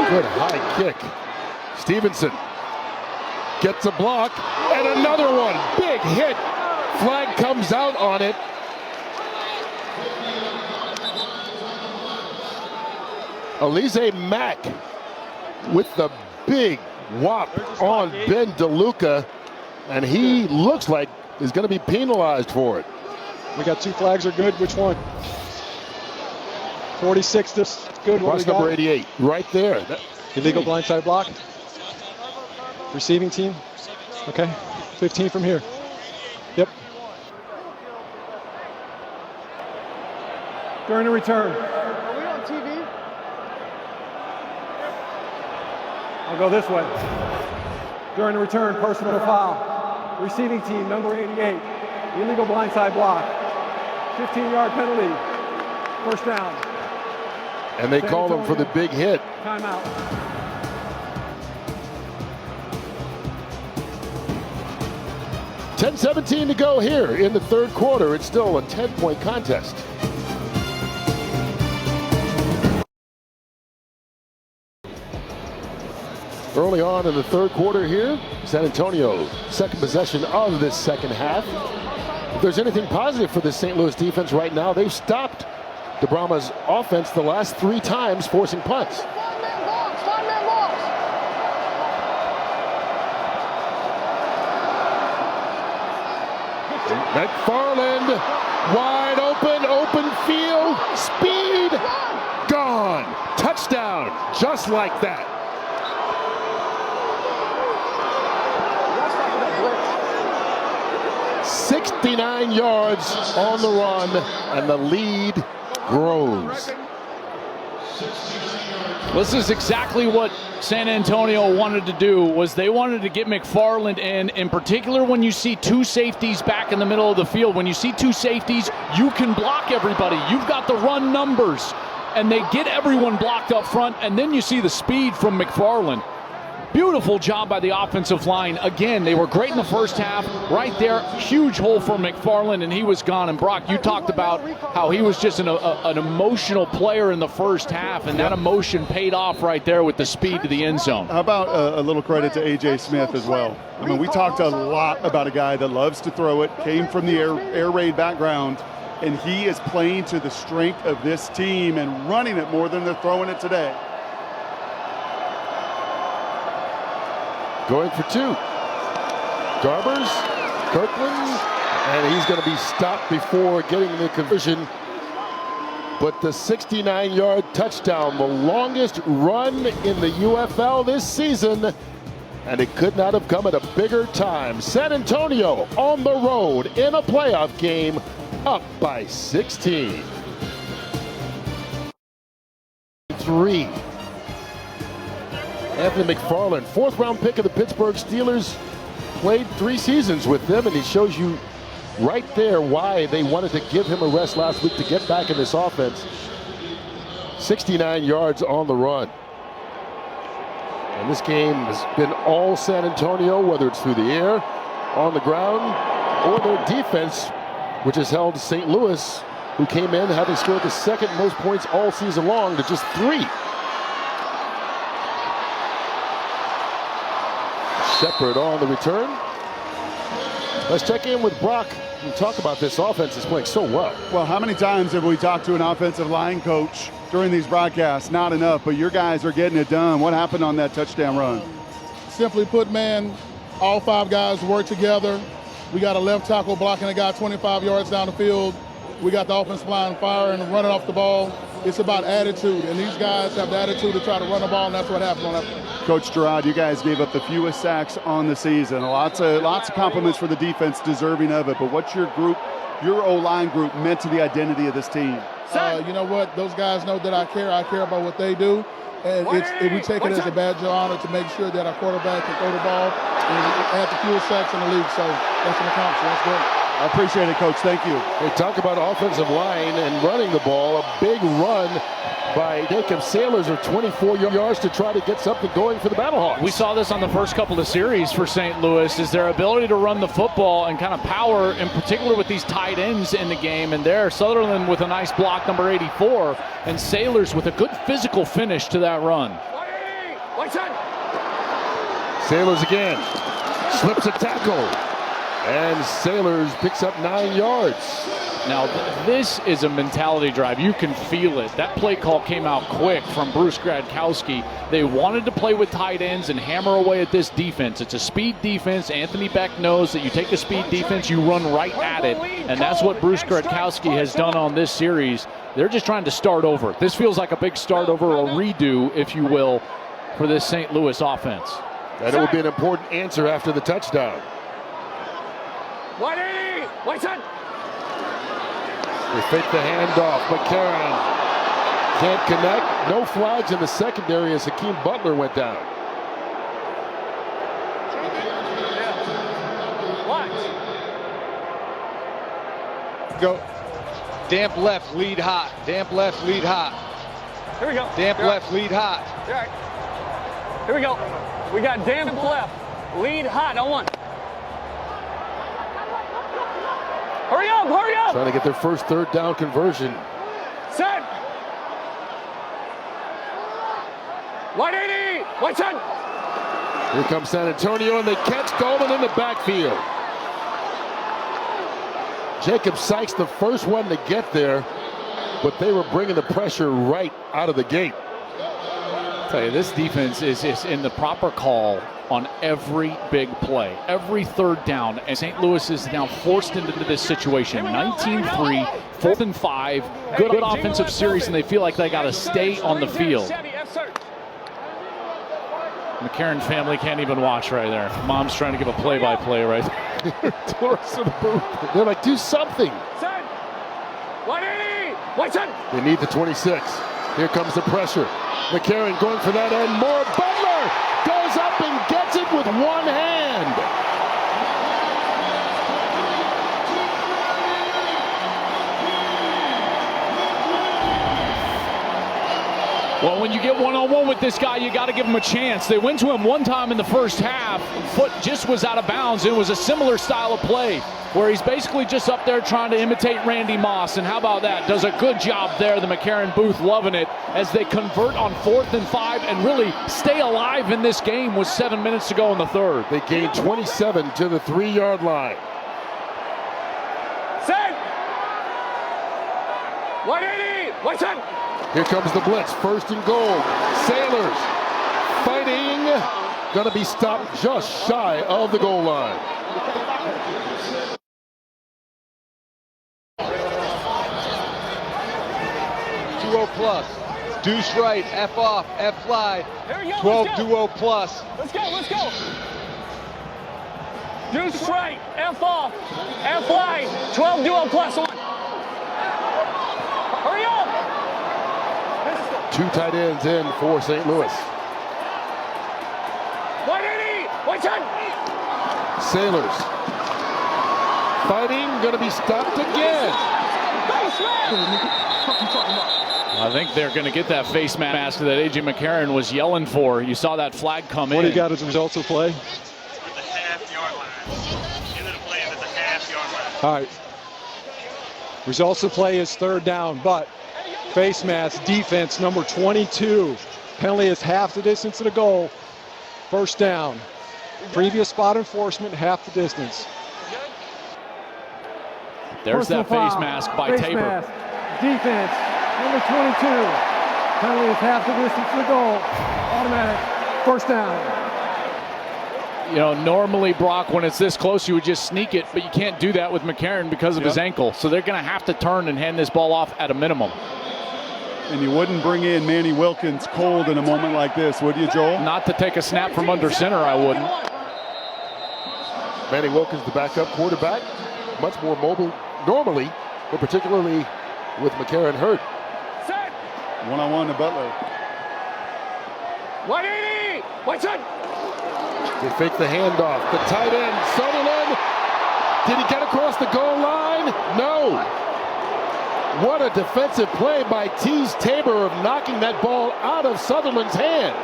Good high kick. Stevenson gets a block and another one. Big hit. Flag comes out on it. Alize Mack with the big whop on Ben DeLuca, and he looks like he's going to be penalized for it. We got 2 flags are good. Which one? 46, this is good. Watch number 88, right there. Illegal blindside block. Receiving team. Okay, 15 from here. Yep. During the return. Are we on TV? I'll go this way. During the return, personal foul. Receiving team, number 88. Illegal blindside block. 15-yard penalty. First down. And they call him for the big hit. Timeout. .17 to go here in the third quarter. It's still a 10-point contest. Early on in the third quarter here, San Antonio, second possession of this second half. If there's anything positive for this St. Louis defense right now, they've stopped the Brahmas offense the last 3 times, forcing punts. Five-man box. McFarland, wide open field, speed, gone. Touchdown, just like that. .69 yards on the run, and the lead grows. This is exactly what San Antonio wanted to do. Was they wanted to get McFarland in particular when you see 2 safeties back in the middle of the field. When you see 2 safeties, you can block everybody. You've got the run numbers, and they get everyone blocked up front, and then you see the speed from McFarland. Beautiful job by the offensive line. Again, they were great in the first half. Right there, huge hole for McFarland, and he was gone. And Brock, you talked about how he was just an emotional player in the first half, and that emotion paid off right there with the speed to the end zone. How about a little credit to A.J. Smith as well? I mean, we talked a lot about a guy that loves to throw it, came from the air raid background, and he is playing to the strength of this team and running it more than they're throwing it today. Going for 2. Garbers, Kirkland, and he's going to be stopped before getting the conversion. But the 69-yard touchdown, the longest run in the UFL this season, and it could not have come at a bigger time. San Antonio on the road in a playoff game, up by 16. 3. Anthony McFarland, 4th-round pick of the Pittsburgh Steelers, played 3 seasons with them, and he shows you right there why they wanted to give him a rest last week to get back in this offense. 69 yards on the run. And this game has been all San Antonio, whether it's through the air, on the ground, or their defense, which has held St. Louis, who came in having scored the 2nd most points all season long, to just 3. Shepard on the return. Let's check in with Brock and talk about this offense is playing so well. Well, how many times have we talked to an offensive line coach during these broadcasts? Not enough, but your guys are getting it done. What happened on that touchdown run? Simply put, man, all 5 guys work together. We got a left tackle blocking a guy 25 yards down the field. We got the offensive line firing and running off the ball. it's about attitude, and these guys have the attitude to try to run the ball, and that's what happened on that play. Coach Gerard, you guys gave up the fewest sacks on the season. Lots of compliments for the defense, deserving of it. But what's your O-line group meant to the identity of this team? You know what? Those guys know that I care. I care about what they do. And we take it as a badge of honor to make sure that our quarterback can throw the ball and have the fewest sacks in the league. So that's an accomplishment. That's great. I appreciate it, Coach. Thank you. They talk about offensive line and running the ball. A big run by Jacob Sailors of 24 yards to try to get something going for the Battlehawks. We saw this on the first couple of series for St. Louis, is their ability to run the football and kind of power, in particular with these tight ends in the game. And there, Sutherland with a nice block, number 84, and Sailors with a good physical finish to that run. Sailors again. Slips a tackle. And Sailors picks up 9 yards. Now, this is a mentality drive. You can feel it. That play call came out quick from Bruce Gradkowski. They wanted to play with tight ends and hammer away at this defense. It's a speed defense. Anthony Beck knows that you take a speed defense, you run right at it. And that's what Bruce Gradkowski has done on this series. They're just trying to start over. This feels like a big start over, a redo, if you will, for this St. Louis offense. And it would be an important answer after the touchdown. 180! White side! They fake the handoff. McCarron can't connect. No flags in the secondary as Hakeem Butler went down. Go. Damp left, lead hot. Damp left, lead hot. Here we go. Damp left, lead hot. All right. Here we go. We got damp left, lead hot on one. Hurry up, hurry up! Trying to get their first third down conversion. Set! 180! White side! Here comes San Antonio, and they catch Goldman in the backfield. Jacob Sykes, the first one to get there, but they were bringing the pressure right out of the gate. I'll tell you, this defense is in the proper call on every big play, every third down, and St. Louis is now forced into this situation. 19-3, 4th and 5, good offensive series, and they feel like they got to stay on the field. McCarron family can't even watch right there. Mom's trying to give a play-by-play right there. Towards the booth. They're like, do something. 180! White side! They need the 26. Here comes the pressure. McCarron going for that end. More. Butler goes up and gets it with one hand. Well, when you get one-on-one with this guy, you got to give him a chance. They went to him one time in the first half. Foot just was out of bounds. It was a similar style of play where he's basically just up there trying to imitate Randy Moss. And how about that? Does a good job there. The McCarron booth loving it as they convert on 4th and 5 and really stay alive in this game with 7 minutes to go in the third. They gain 27 to the 3-yard line. Set! 180! White side! Here comes the blitz, 1st and goal. Sailors fighting, gonna be stopped just shy of the goal line. Plus. Deuce right, F off, F fly. 12 duo plus. Let's go, let's go. Deuce right, F off, F fly, 12 duo plus one. Hurry up. 2 tight ends in for St. Louis. 180, white side. Sailors fighting, gonna be stopped again. I think they're going to get that face mask that A.J. McCarron was yelling for. You saw that flag come in. What do you got as results of play? At the half-yard line. End of the play is at the half-yard line. All right. Results of play is 3rd down, but face mask, defense, number 22. Penalty is half the distance to the goal. 1st down. Previous spot enforcement, half the distance. There's that face mask by Tabor. Mask. Defense, number 22. Penalty is half the distance to the goal. Automatic. 1st down. You know, normally, Brock, when it's this close, you would just sneak it, but you can't do that with McCarron because of his ankle. So they're going to have to turn and hand this ball off at a minimum. And you wouldn't bring in Manny Wilkins cold in a moment like this, would you, Joel? Not to take a snap from under center, I wouldn't. Manny Wilkins, the backup quarterback, much more mobile normally, but particularly with McCarron hurt. One-on-one to Butler. 180! What's it? They fake the handoff. The tight end, Sutherland. Did he get across the goal line? No. What a defensive play by Tease Tabor of knocking that ball out of Sutherland's hand.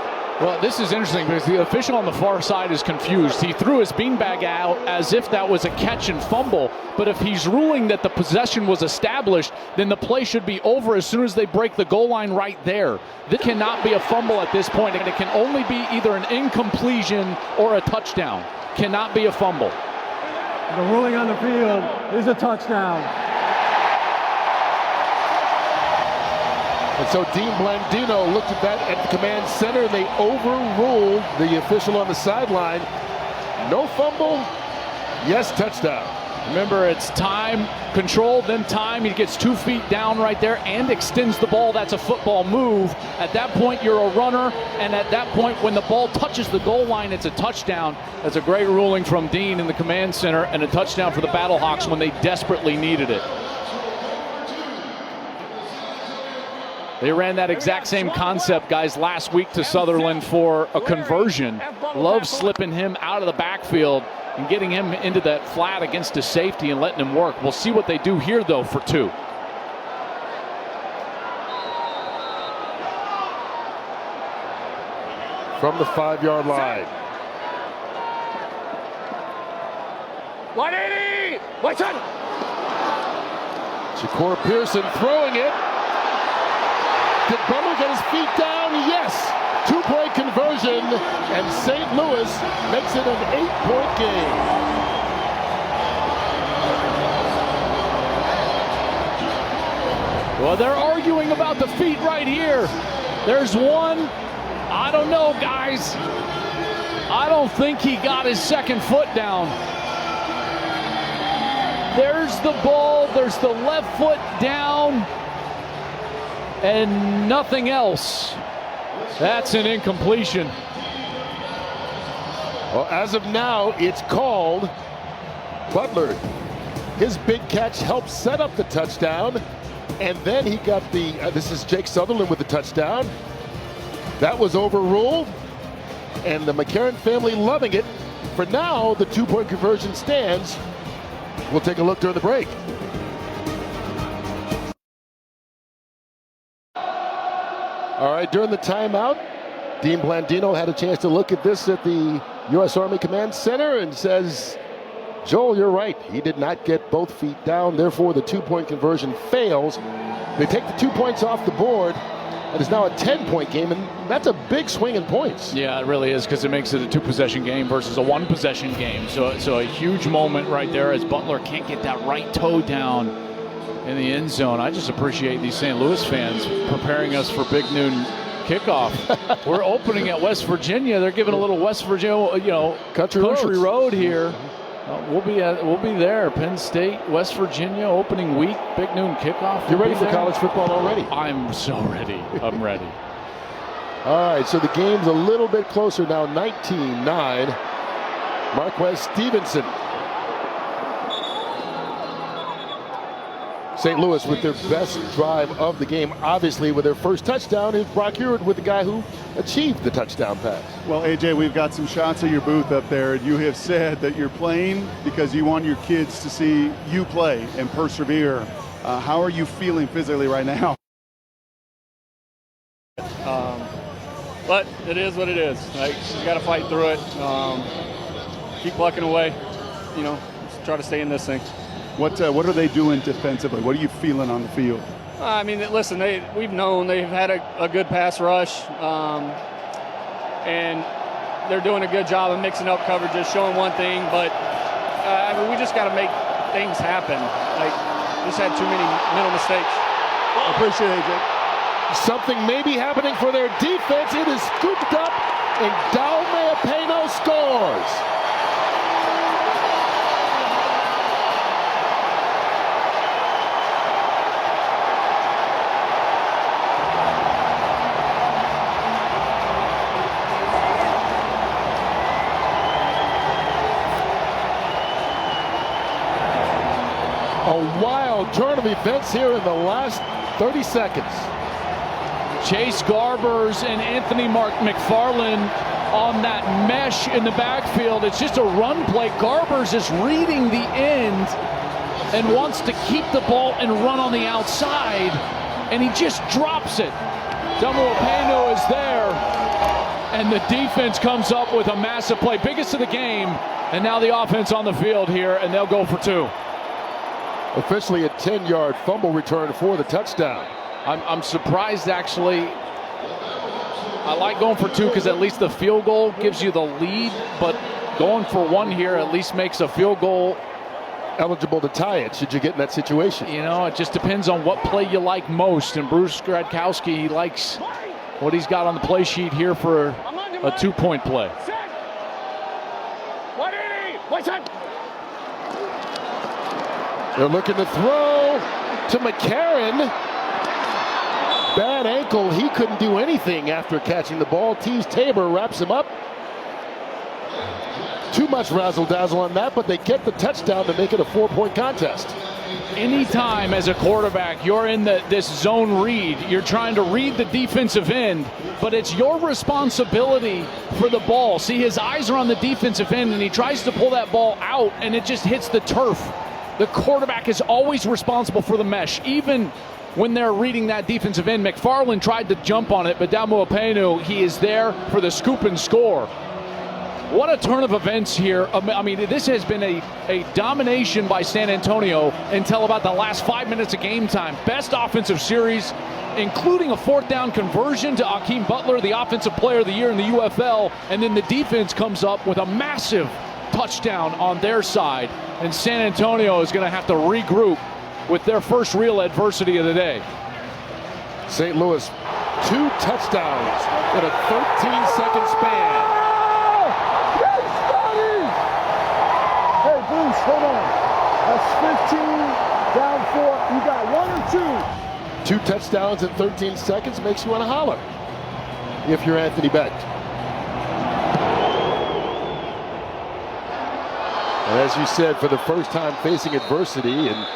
Well, this is interesting because the official on the far side is confused. He threw his beanbag out as if that was a catch and fumble. But if he's ruling that the possession was established, then the play should be over as soon as they break the goal line right there. This cannot be a fumble at this point, and it can only be either an incompletion or a touchdown. Cannot be a fumble. The ruling on the field is a touchdown. And so Dean Blandino looked at that at the command center, and they overruled the official on the sideline. No fumble, yes touchdown. Remember, it's time, control, then time. He gets 2 feet down right there and extends the ball. That's a football move. At that point, you're a runner, and at that point, when the ball touches the goal line, it's a touchdown. That's a great ruling from Dean in the command center, and a touchdown for the Battlehawks when they desperately needed it. They ran that exact same concept, guys, last week to Sutherland for a conversion. Love slipping him out of the backfield and getting him into that flat against his safety and letting him work. We'll see what they do here, though, for 2. From the 5-yard line. 180! What's it? Shakur Pearson throwing it. Did Butler get his feet down? Yes. 2-point conversion, and St. Louis makes it an 8-point game. Well, they're arguing about the feet right here. There's one. I don't know, guys. I don't think he got his second foot down. There's the ball. There's the left foot down. And nothing else. That's an incompletion. Well, as of now, it's called. Butler, his big catch helped set up the touchdown. And then he got the, this is Jake Sutherland with the touchdown. That was overruled. And the McCarron family loving it. For now, the 2-point conversion stands. We'll take a look during the break. All right, during the timeout, Dean Blandino had a chance to look at this at the U.S. Army Command Center and says, Joel, you're right. He did not get both feet down. Therefore, the 2-point conversion fails. They take the 2 points off the board. It is now a 10-point game, and that's a big swing in points. Yeah, it really is, because it makes it a 2-possession game versus a 1-possession game. So a huge moment right there as Butler can't get that right toe down in the end zone. I just appreciate these St. Louis fans preparing us for big noon kickoff. We're opening at West Virginia. They're giving a little West Virginia, country road here. We'll be there. Penn State, West Virginia, opening week, big noon kickoff. You're ready for college football already? I'm so ready. I'm ready. All right, so the game's a little bit closer now, 19-9. Marquez Stevenson. St. Louis with their best drive of the game, obviously with their first touchdown. Is Brock Heward with the guy who achieved the touchdown pass. Well, AJ, we've got some shots of your booth up there. You have said that you're playing because you want your kids to see you play and persevere. How are you feeling physically right now? But it is what it is. Like, you got to fight through it. Keep plucking away. Just try to stay in this thing. What are they doing defensively? What are you feeling on the field? I mean, listen, we've known they've had a good pass rush, and they're doing a good job of mixing up coverages, showing one thing, but I mean, we just got to make things happen. Like, just had too many mental mistakes. I appreciate it, AJ. Something may be happening for their defense. It is scooped up, and Daume Apeno scores. a wild turn of events here in the last 30 seconds. Chase Garbers and Anthony McFarland on that mesh in the backfield. It's just a run play. Garbers is reading the end and wants to keep the ball and run on the outside, and he just drops it. Damuapenu is there, and the defense comes up with a massive play, biggest of the game, and now the offense on the field here, and they'll go for 2. Officially a 10-yard fumble return for the touchdown. I'm surprised, actually. I like going for 2 because at least the field goal gives you the lead, but going for 1 here at least makes a field goal eligible to tie it should you get in that situation. You know, it just depends on what play you like most, and Bruce Gradkowski, he likes what he's got on the play sheet here for a 2-point play. They're looking to throw to McCarron. Bad ankle. He couldn't do anything after catching the ball. Tease Tabor wraps him up. Too much razzle-dazzle on that, but they get the touchdown to make it a 4-point contest. Anytime as a quarterback you're in this zone read, you're trying to read the defensive end, but it's your responsibility for the ball. See, his eyes are on the defensive end, and he tries to pull that ball out, and it just hits the turf. The quarterback is always responsible for the mesh, even when they're reading that defensive end. McFarland tried to jump on it, but Damuapenu, he is there for the scoop and score. What a turn of events here. I mean, this has been a domination by San Antonio until about the last 5 minutes of game time. Best offensive series, including a 4th down conversion to Hakeem Butler, the offensive player of the year in the UFL, and then the defense comes up with a massive touchdown on their side, and San Antonio is going to have to regroup with their first real adversity of the day. St. Louis, 2 touchdowns in a 13-second span. Hey, Bruce, hold on. That's 15, down 4. You got 1 or 2? 2 touchdowns in 13 seconds makes you want to holler if you're Anthony Becht. And as you said, for the first time facing adversity, and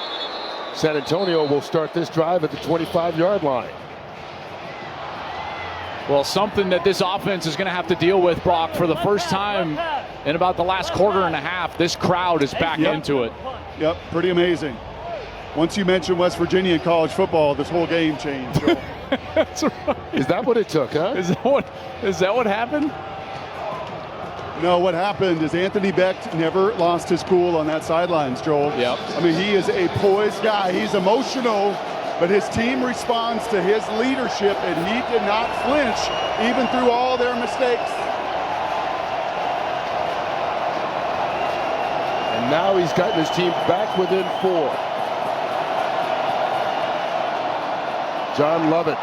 San Antonio will start this drive at the 25-yard line. Well, something that this offense is going to have to deal with, Brock, for the first time in about the last quarter and a half. This crowd is back into it. Yep, pretty amazing. Once you mention West Virginia in college football, this whole game changed. That's right. Is that what it took, huh? Is that what happened? No, what happened is Anthony Becht never lost his cool on that sidelines, Joel. Yep. I mean, he is a poised guy. He's emotional, but his team responds to his leadership, and he did not flinch even through all their mistakes. And now he's gotten his team back within 4. John Lovett.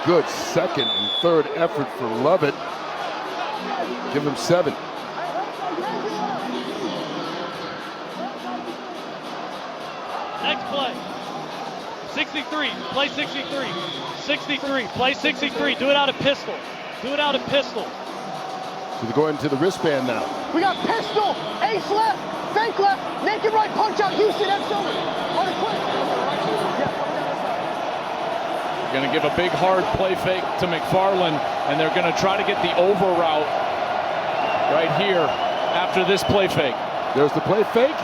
Good 2nd and 3rd effort for Lovett. Give him 7. Next play. 63, play 63. 63, play 63. Do it out of pistol. Do it out of pistol. So they're going to the wristband now. We got pistol, ace left, fake left, naked right, punch out, Houston, X over. On a quick. Going to give a big hard play fake to McFarland, and they're going to try to get the over route right here after this play fake. There's the play fake.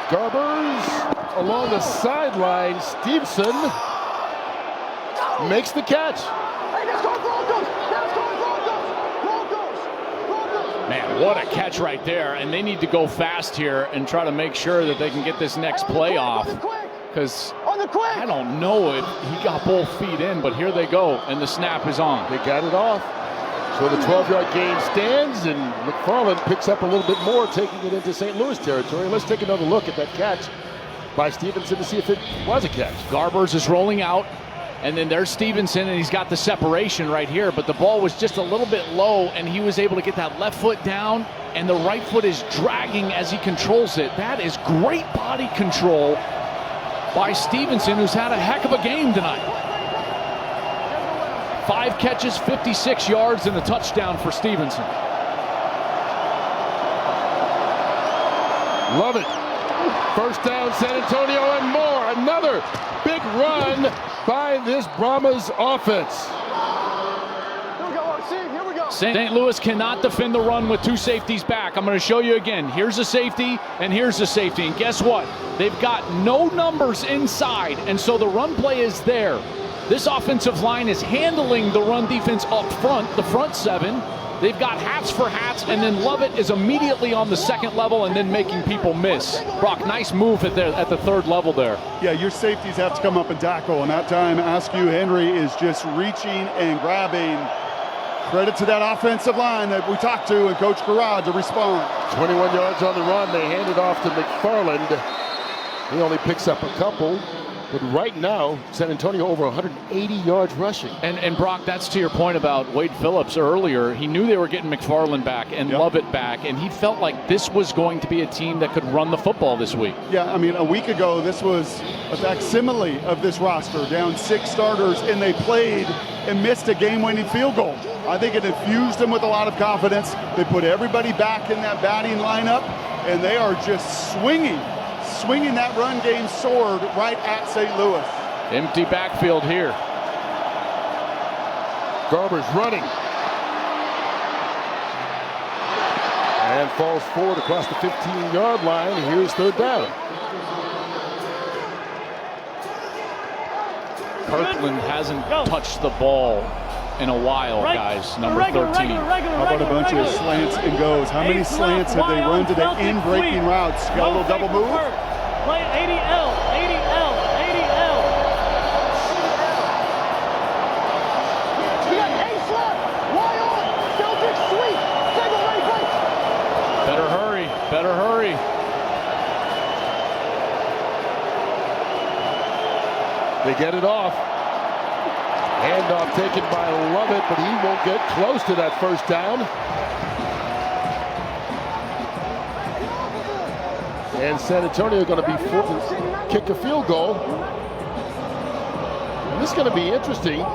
Garbers along the sideline. Stevenson makes the catch. Man, what a catch right there. And they need to go fast here and try to make sure that they can get this next play off. Because I don't know if he got both feet in, but here they go, and the snap is on. They got it off. So the 12-yard gain stands, and McFarland picks up a little bit more, taking it into St. Louis territory. Let's take another look at that catch by Stevenson to see if it was a catch. Garbers is rolling out, and then there's Stevenson, and he's got the separation right here, but the ball was just a little bit low, and he was able to get that left foot down, and the right foot is dragging as he controls it. That is great body control by Stevenson, who's had a heck of a game tonight. 5 catches, 56 yards, and a touchdown for Stevenson. Love it. First down, San Antonio, and more. Another big run by this Brahmas offense. St. Louis cannot defend the run with two safeties back. I'm going to show you again. Here's a safety, and here's a safety. And guess what? They've got no numbers inside, and so the run play is there. This offensive line is handling the run defense up front, the front seven. They've got hats for hats, and then Lovett is immediately on the second level and then making people miss. Brock, nice move at the third level there. Yeah, your safeties have to come up and tackle, and that time Askew Henry is just reaching and grabbing. Credit to that offensive line that we talked to and Coach Garage to respond. 21 yards on the run. They hand it off to McFarland. He only picks up a couple. But right now, San Antonio over 180 yards rushing. And Brock, that's to your point about Wade Phillips earlier. He knew they were getting McFarland back and Lovett back, and he felt like this was going to be a team that could run the football this week. Yeah, I mean, a week ago, this was a facsimile of this roster, down 6 starters, and they played and missed a game-winning field goal. I think it infused them with a lot of confidence. They put everybody back in that batting lineup, and they are just swinging that run game sword right at St. Louis. Empty backfield here. Garber's running. And falls forward across the 15-yard line. Here's third down. Kirkland hasn't touched the ball in a while, guys. Number 13. How about a bunch of slants and goes? How many slants have they run today in breaking routes? Got a little double move? Play 80L, 80L, 80L. We got ace left, wide on, Celtic sweep, single ready break. Better hurry, better hurry. They get it off. Handoff taken by Lovett, but he won't get close to that first down. And San Antonio going to be forced to kick a field goal. And this is going to be interesting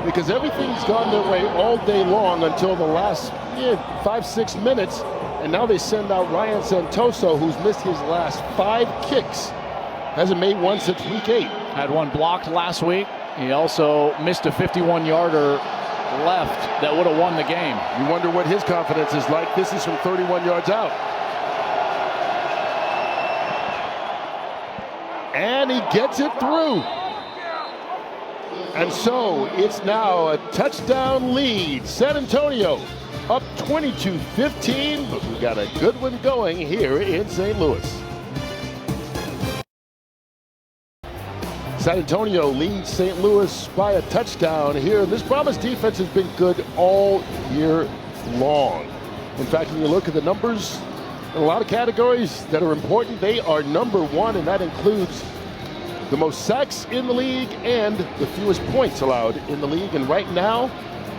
because everything's gone their way all day long until the last 5-6 minutes. And now they send out Ryan Santoso, who's missed his last 5 kicks. Hasn't made one since week 8. Had one blocked last week. He also missed a 51-yarder left that would have won the game. You wonder what his confidence is like. This is from 31 yards out. And he gets it through. And so it's now a touchdown lead. San Antonio up 22-15, but we got a good one going here in St. Louis. San Antonio leads St. Louis by a touchdown here. This Brahmas defense has been good all year long. In fact, when you look at the numbers, in a lot of categories that are important, they are number 1, and that includes the most sacks in the league and the fewest points allowed in the league. And right now,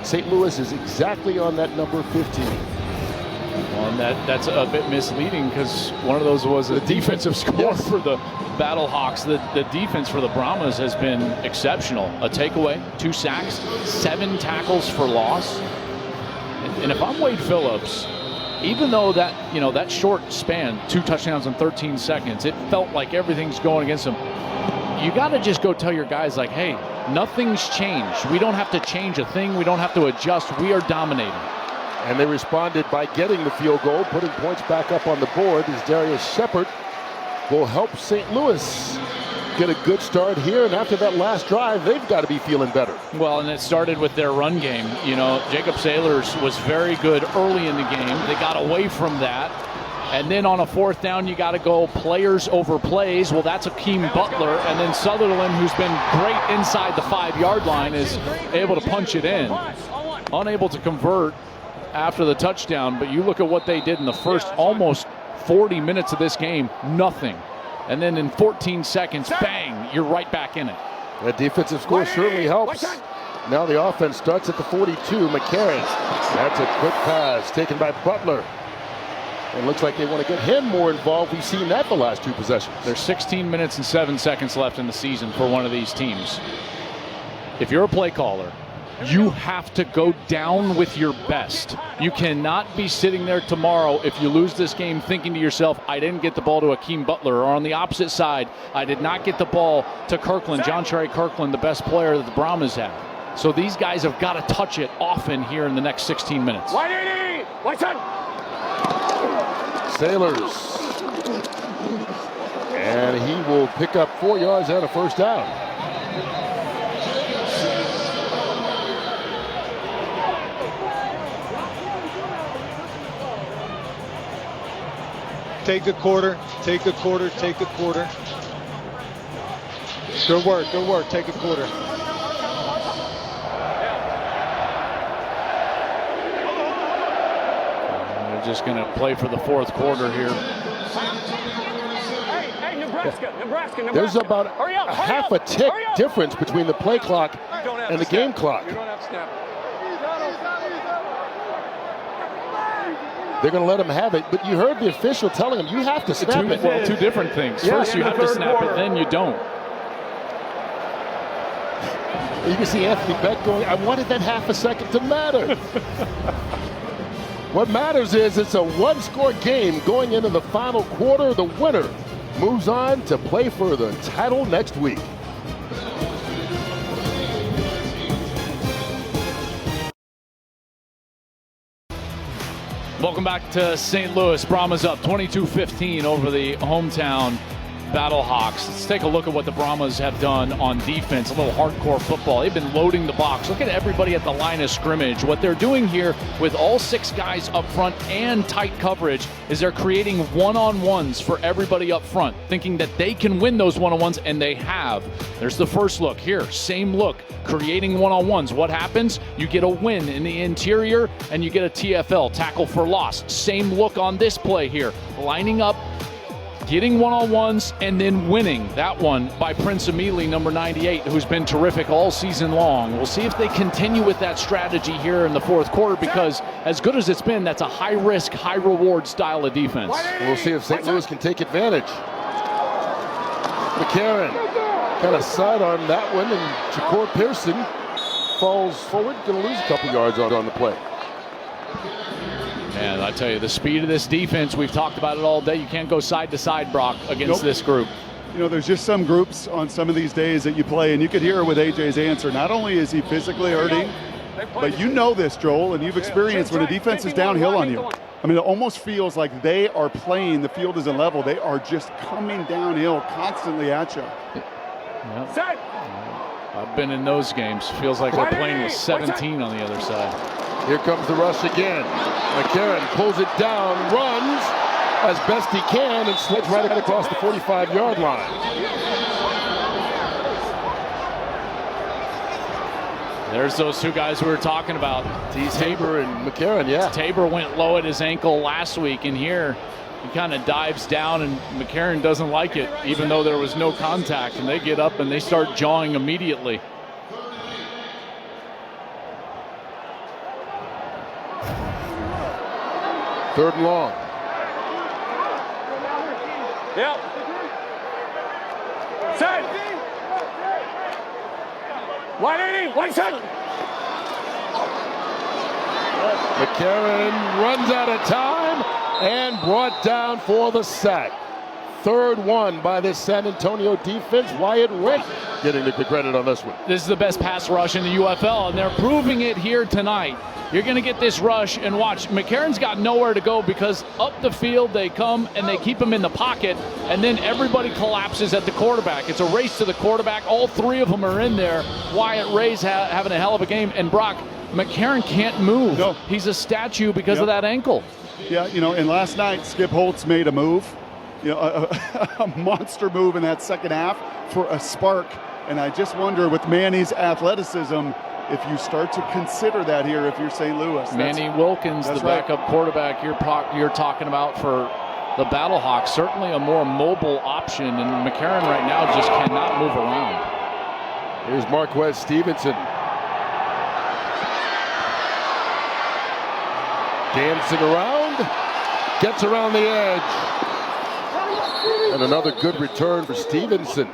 St. Louis is exactly on that number 15. Well, and that's a bit misleading because one of those was a defensive score for the Battlehawks. The defense for the Brahmas has been exceptional. A takeaway, 2 sacks, 7 tackles for loss. And if I'm Wade Phillips, even though that short span, 2 touchdowns in 13 seconds, it felt like everything's going against him. You got to just go tell your guys, like, hey, nothing's changed. We don't have to change a thing. We don't have to adjust. We are dominating. And they responded by getting the field goal, putting points back up on the board as Darius Shepard will help St. Louis get a good start here. And after that last drive, they've got to be feeling better. Well, and it started with their run game. Jacob Sailors was very good early in the game. They got away from that. And then on a 4th down, you got to go players over plays. Well, that's Akeem Butler. And then Sutherland, who's been great inside the 5-yard line, is able to punch it in. Unable to convert after the touchdown. But you look at what they did in the first almost 40 minutes of this game, nothing. And then in 14 seconds, bang, you're right back in it. That defensive score certainly helps. Now the offense starts at the 42. McCarron. That's a quick pass taken by Butler. It looks like they want to get him more involved. We've seen that the last 2 possessions. There's 16 minutes and 7 seconds left in the season for one of these teams. If you're a play caller You have to go down with your best. You cannot be sitting there tomorrow if you lose this game thinking to yourself, I didn't get the ball to Akeem Butler, or on the opposite side, I did not get the ball to Kirkland, John Cherry Kirkland, the best player that the Brahmas have. So these guys have got to touch it often here in the next 16 minutes. Sailors. And he will pick up 4 yards and a first down. Take the quarter, take the quarter, take the quarter. Good work, good work. Take a quarter. They're just going to play for the fourth quarter here. Hey, Nebraska. There's about a half a tick difference between the play clock and the game clock. You don't have to snap. They're going to let him have it, but you heard the official telling him you have to snap it. Well, two different things. First, you have to snap it, then you don't. You can see Anthony Beck going, I wanted that half a second to matter. What matters is it's a one-score game going into the final quarter. The winner moves on to play for the title next week. Welcome back to St. Louis. Brahmas up 22-15 over the hometown Battlehawks. Let's take a look at what the Brahmas have done on defense. A little hardcore football. They've been loading the box. Look at everybody at the line of scrimmage. What they're doing here with all 6 guys up front and tight coverage is they're creating one-on-ones for everybody up front, thinking that they can win those one-on-ones, and they have. There's the first look here. Same look, creating one-on-ones. What happens? You get a win in the interior, and you get a TFL, tackle for loss. Same look on this play here. Lining up, getting one-on-ones, and then winning. That one by Prince Emili, number 98, who's been terrific all season long. We'll see if they continue with that strategy here in the fourth quarter, because as good as it's been, that's a high-risk, high-reward style of defense. We'll see if St. Louis can take advantage. McCarron kind of sidearm that one, and Ja'Cour Pearson falls forward, going to lose a couple yards on the play. And I tell you, the speed of this defense, we've talked about it all day. You can't go side to side, Brock, against this group. You know, there's just some groups on some of these days that you play, and you could hear with AJ's answer. Not only is he physically hurting, but you know this, Joel, and you've experienced when a defense is downhill on you. I mean, it almost feels like they are playing, the field isn't level. They are just coming downhill constantly at you. Yep. I've been in those games. Feels like they're playing with 17 on the other side. Here comes the rush again. McCarron pulls it down, runs as best he can, and slips right across the 45-yard line. There's those two guys we were talking about. Tabor and McCarron, yeah. Tabor went low at his ankle last week, and here he kind of dives down, and McCarron doesn't like it, even though there was no contact, and they get up and they start jawing immediately. Third and long. Yep. Set. 180. 1 second. McCarron runs out of time and brought down for the sack. Third one by this San Antonio defense. Wyatt Wink getting the credit on this one. This is the best pass rush in the UFL, and they're proving it here tonight. You're going to get this rush, and watch, McCarron's got nowhere to go because up the field they come and they keep him in the pocket, and then everybody collapses at the quarterback. It's a race to the quarterback. All 3 of them are in there. Wyatt Ray's having a hell of a game, and Brock, McCarron can't move. No. He's a statue because of that ankle. Yeah, you know, and last night Skip Holtz made a move, you know, a monster move in that second half for a spark, and I just wonder with Manny's athleticism, if you start to consider that here, if you're St. Louis. Manny Wilkins, the backup quarterback you're talking about for the Battlehawks, certainly a more mobile option, and McCarron right now just cannot move around. Here's Marquez Stevenson. Dancing around, gets around the edge. And another good return for Stevenson.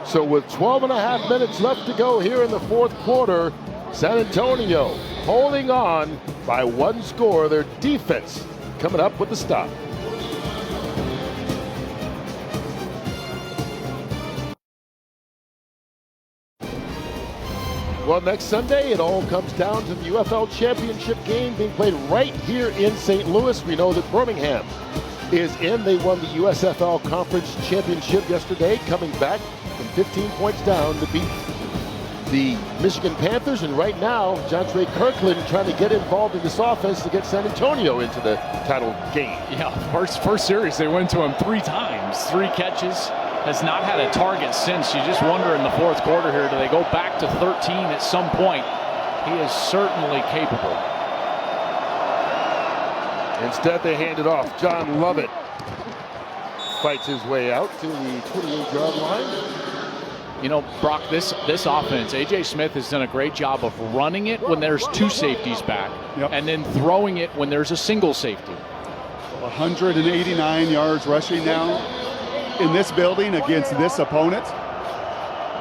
So with 12 and a half minutes left to go here in the fourth quarter, San Antonio holding on by one score. Their defense coming up with the stop. Well, next Sunday, it all comes down to the UFL Championship game being played right here in St. Louis. We know that Birmingham is in. They won the USFL Conference Championship yesterday, coming back from 15 points down to beat the Michigan Panthers. And right now, Jontre Kirkland trying to get involved in this offense to get San Antonio into the title game. Yeah, first series, they went to him 3 times, 3 catches. Has not had a target since. You just wonder in the fourth quarter here, do they go back to 13 at some point? He is certainly capable. Instead, they hand it off. John Lovett fights his way out to the 28-yard line. You know, Brock, this offense, A.J. Smith has done a great job of running it when there's 2 safeties back, and then throwing it when there's a single safety. 189 yards rushing now in this building against this opponent.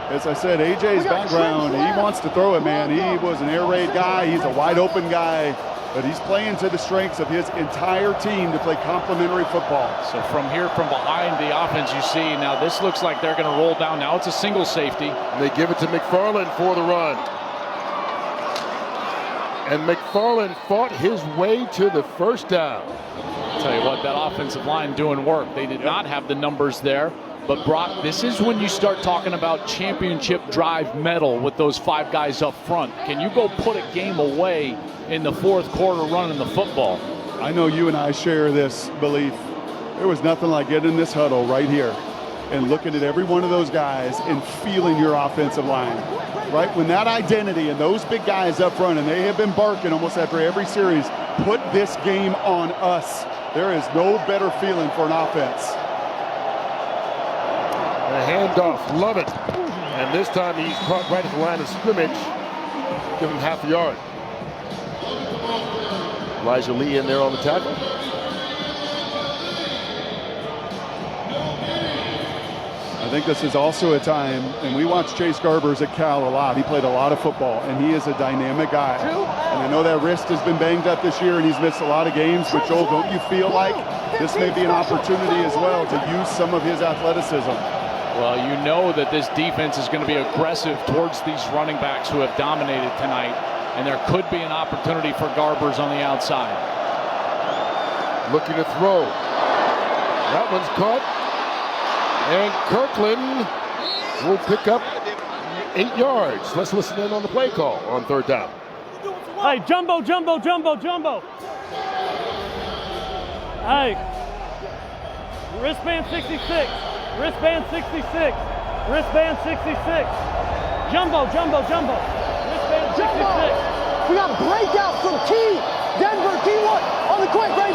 As I said, AJ's background, he wants to throw it, man. He was an air raid guy. He's a wide open guy, but he's playing to the strengths of his entire team to play complementary football. So from here, from behind the offense, you see now this looks like they're going to roll down. Now it's a single safety. And they give it to McFarland for the run. And McFarland fought his way to the first down. I'll tell you what, that offensive line doing work. They did not have the numbers there. But Brock, this is when you start talking about championship drive medal with those 5 guys up front. Can you go put a game away in the fourth quarter running the football? I know you and I share this belief. There was nothing like getting in this huddle right here and looking at every one of those guys and feeling your offensive line. Right? When that identity and those big guys up front, and they have been barking almost after every series, put this game on us. There is no better feeling for an offense. A handoff, love it. And this time he's caught right at the line of scrimmage. Give him half a yard. Elijah Lee in there on the tackle. I think this is also a time, and we watched Chase Garbers at Cal a lot. He played a lot of football, and he is a dynamic guy. And I know that wrist has been banged up this year, and he's missed a lot of games. But Joel, don't you feel like this may be an opportunity as well to use some of his athleticism? Well, you know that this defense is going to be aggressive towards these running backs who have dominated tonight, and there could be an opportunity for Garbers on the outside. Looking to throw. That one's caught. And Kirkland will pick up 8 yards. Let's listen in on the play call on third down. Hey, jumbo, jumbo, jumbo, jumbo. Hey, wristband 66, wristband 66, wristband 66. Jumbo, jumbo, jumbo. Wristband 66. We got a breakout from Key. Denver, Key 1 on the quick, break.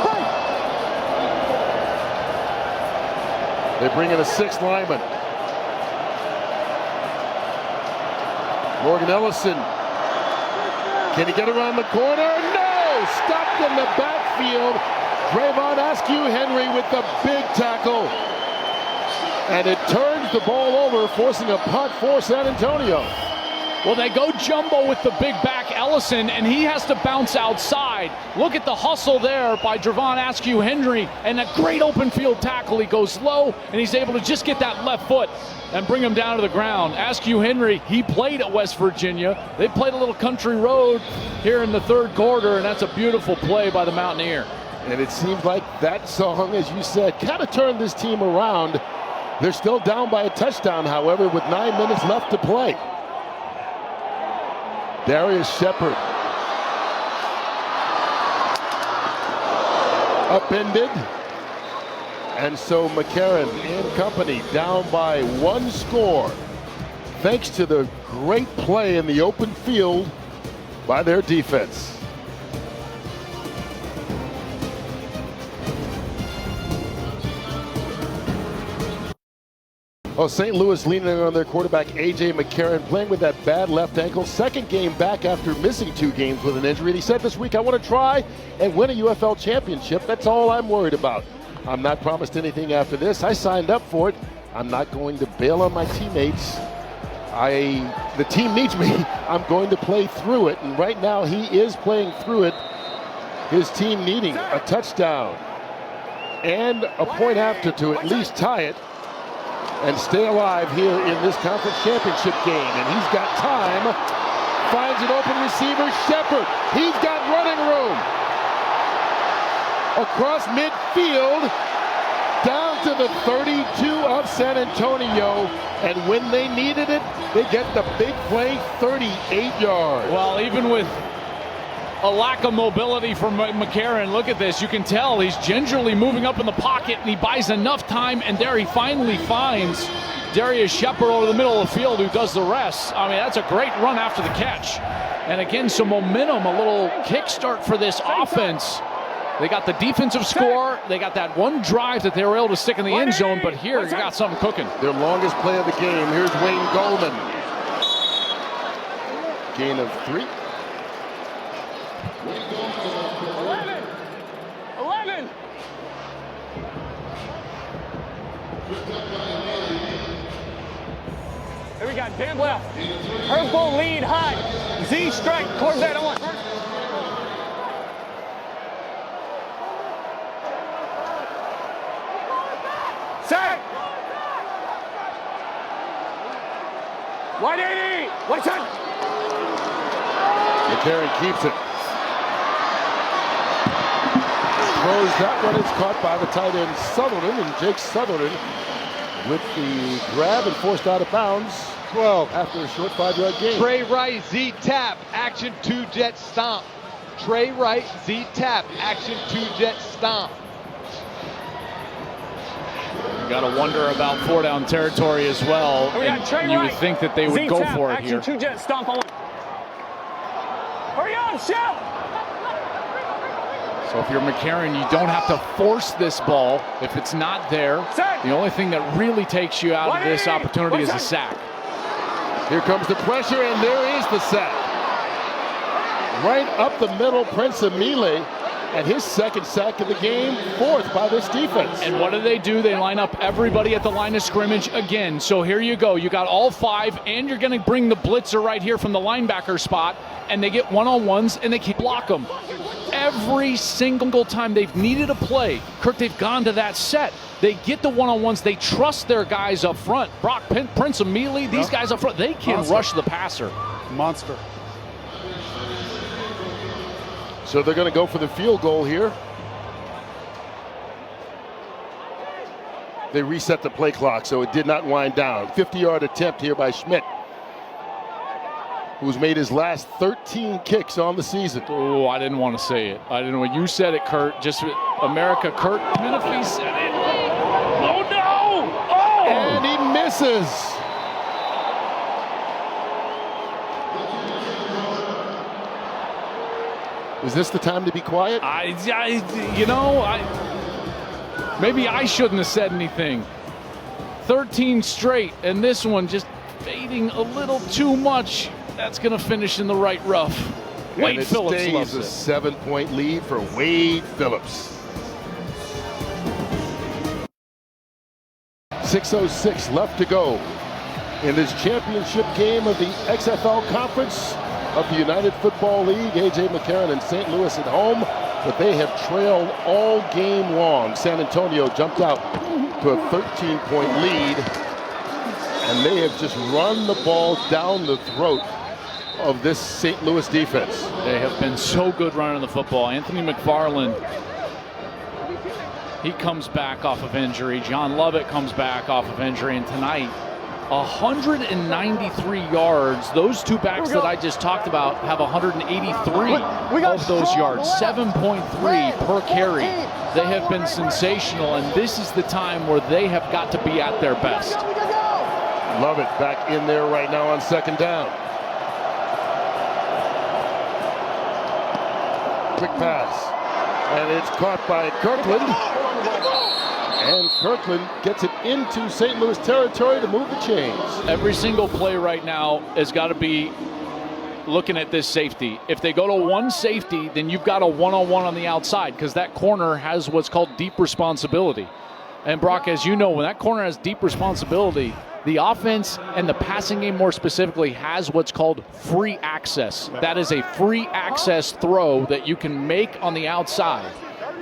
They bring in a 6th lineman. Morgan Ellison. Can he get around the corner? No! Stopped in the backfield. Drayvon Askew-Henry with the big tackle. And it turns the ball over, forcing a punt for San Antonio. Well, they go jumbo with the big back Ellison, and he has to bounce outside. Look at the hustle there by Drayvon Askew-Henry, and a great open field tackle. He goes low, and he's able to just get that left foot and bring him down to the ground. Askew-Henry, he played at West Virginia. They played a little country road here in the third quarter, and that's a beautiful play by the Mountaineer. And it seems like that song, as you said, kind of turned this team around. They're still down by a touchdown, however, with 9 minutes left to play. Darius Shepard. Upended. And so McCarron and company down by 1 score. Thanks to the great play in the open field by their defense. Oh, St. Louis leaning on their quarterback, A.J. McCarron, playing with that bad left ankle. 2nd game back after missing 2 games with an injury. And he said this week, I want to try and win a UFL championship. That's all I'm worried about. I'm not promised anything after this. I signed up for it. I'm not going to bail on my teammates The team needs me. I'm going to play through it, and right now he is playing through it. His team needing a touchdown and a point after to at least tie it and stay alive here in this conference championship game. And he's got time, finds an open receiver, Shepard. He's got running room. Across midfield, down to the 32 of San Antonio. And when they needed it, they get the big play, 38 yards. Well, even with a lack of mobility from McCarron, look at this. You can tell he's gingerly moving up in the pocket, and he buys enough time, and there he finally finds Darius Shepard over the middle of the field, who does the rest. I mean, that's a great run after the catch. And again, some momentum, a little kickstart for this offense. They got the defensive score. They got that one drive that they were able to stick in the end zone, but here you got something cooking. Their longest play of the game. Here's Wayne Goldman. Gain of 3. 11. Here we got Dan left. Purple lead high. Z strike. Corvette on. Set. 180. What's it? McCarron keeps it. Throws that one. It's caught by the tight end Sutherland, and Jake Sutherland with the grab and forced out of bounds 12 after a short 5-yard gain. Trey Wright, Z tap, action 2-jet stomp. Trey Wright, Z tap, action 2-jet stomp. You got to wonder about 4-down territory as well. And you would think that they would go for it here. Action 2-jet stomp on. Hurry up, shout! So if you're McCarron, you don't have to force this ball. If it's not there, the only thing that really takes you out of this opportunity is a sack. Here comes the pressure, and there is the sack. Right up the middle, Prince Emile, and his second sack of the game, 4th by this defense. And what do? They line up everybody at the line of scrimmage again. So here you go. You got all 5, and you're going to bring the blitzer right here from the linebacker spot, and they get one-on-ones, and they can block them. Every single time they've needed a play, Kirk, they've gone to that set. They get the one-on-ones. They trust their guys up front. Brock, Prince Emile, these guys up front, they can rush the passer. Monster. So they're going to go for the field goal here. They reset the play clock, so it did not wind down. 50-yard attempt here by Schmidt, who's made his last 13 kicks on the season. Oh, I didn't want to say it. I didn't want you said it, Kurt. Just America, Kurt Menifee said it. Oh, no! Oh! And he misses. Is this the time to be quiet? Maybe I shouldn't have said anything. 13 straight, and this one just fading a little too much. That's going to finish in the right rough. Wade Phillips loves it. A 7-point lead for Wade Phillips. 6:06 left to go in this championship game of the XFL Conference of the United Football League. A.J. McCarron and St. Louis at home, but they have trailed all game long. San Antonio jumped out to a 13-point lead, and they have just run the ball down the throat of this St. Louis defense. They have been so good running the football. Anthony McFarland, he comes back off of injury. John Lovett comes back off of injury, and tonight 193 yards. Those two backs that I just talked about have 183 of those yards, 7.3 per carry. They have been sensational, and this is the time where they have got to be at their best. Lovett back in there right now on 2nd down. Quick pass, and it's caught by Kirkland. And Kirkland gets it into St. Louis territory to move the chains. Every single play right now has got to be looking at this safety. If they go to one safety, then you've got a one-on-one on the outside, because that corner has what's called deep responsibility. And Brock, as you know, when that corner has deep responsibility, The offense and the passing game more specifically has what's called free access. That is a free access throw that you can make on the outside.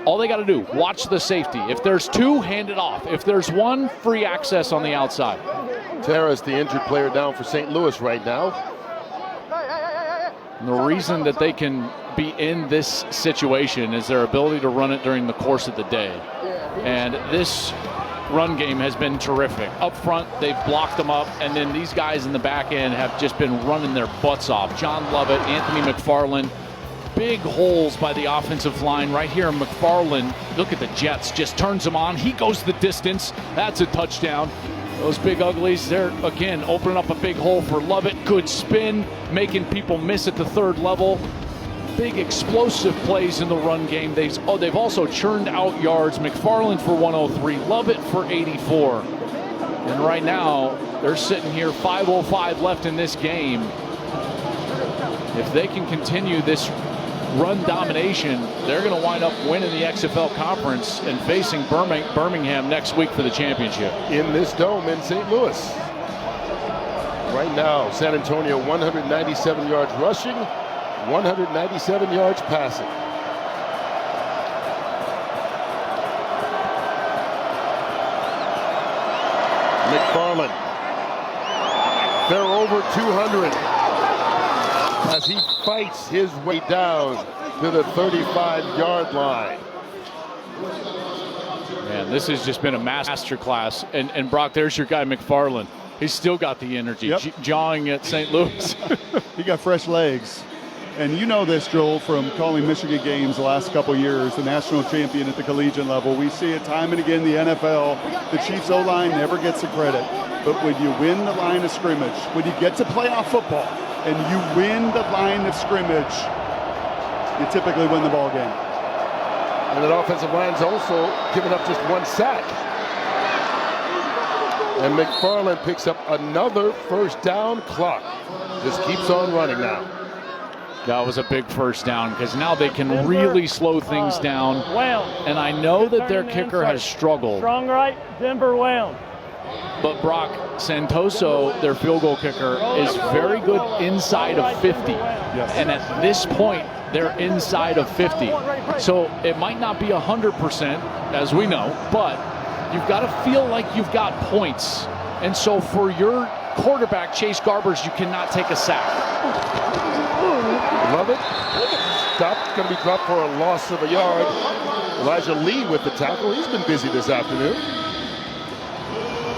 All they got to do, watch the safety. If there's two, hand it off. If there's one, free access on the outside. Terrace, the injured player, down for St. Louis right now. And the reason that they can be in this situation is their ability to run it during the course of the day. And this run game has been terrific. Up front, they've blocked them up, and then these guys in the back end have just been running their butts off. John Lovett, Anthony McFarland, big holes by the offensive line right here. McFarland, look at the Jets, just turns them on. He goes the distance. That's a touchdown. Those big uglies, they're, again, opening up a big hole for Lovett. Good spin, making people miss at the third level. Big explosive plays in the run game. They've also churned out yards. McFarland for 103, Lovett for 84. And right now, they're sitting here 5:05 left in this game. If they can continue this run domination, they're going to wind up winning the XFL Conference and facing Birmingham next week for the championship. In this dome in St. Louis. Right now, San Antonio 197 yards rushing, 197 yards passing. McFarland. They're over 200 as he fights his way down to the 35-yard line. Man, this has just been a masterclass. And Brock, there's your guy McFarland. He's still got the energy, jawing at St. Louis. He got fresh legs. And you know this, Joel, from calling Michigan games the last couple years, the national champion at the collegiate level. We see it time and again in the NFL. The Chiefs O-line never gets the credit. But when you win the line of scrimmage, when you get to playoff football and you win the line of scrimmage, you typically win the ball game. And that offensive line's also given up just one sack. And McFarland picks up another first down. Clock just keeps on running now. That was a big first down because now they can really slow things down. And I know that their kicker has struggled. Strong right, Denver Whalen. But Brock, Santoso, their field goal kicker, is very good inside of 50. And at this point, they're inside of 50. So it might not be 100%, as we know, but you've got to feel like you've got points. And so for your quarterback, Chase Garbers, you cannot take a sack. Love it. Stopped, going to be dropped for a loss of a yard. Elijah Lee with the tackle. He's been busy this afternoon.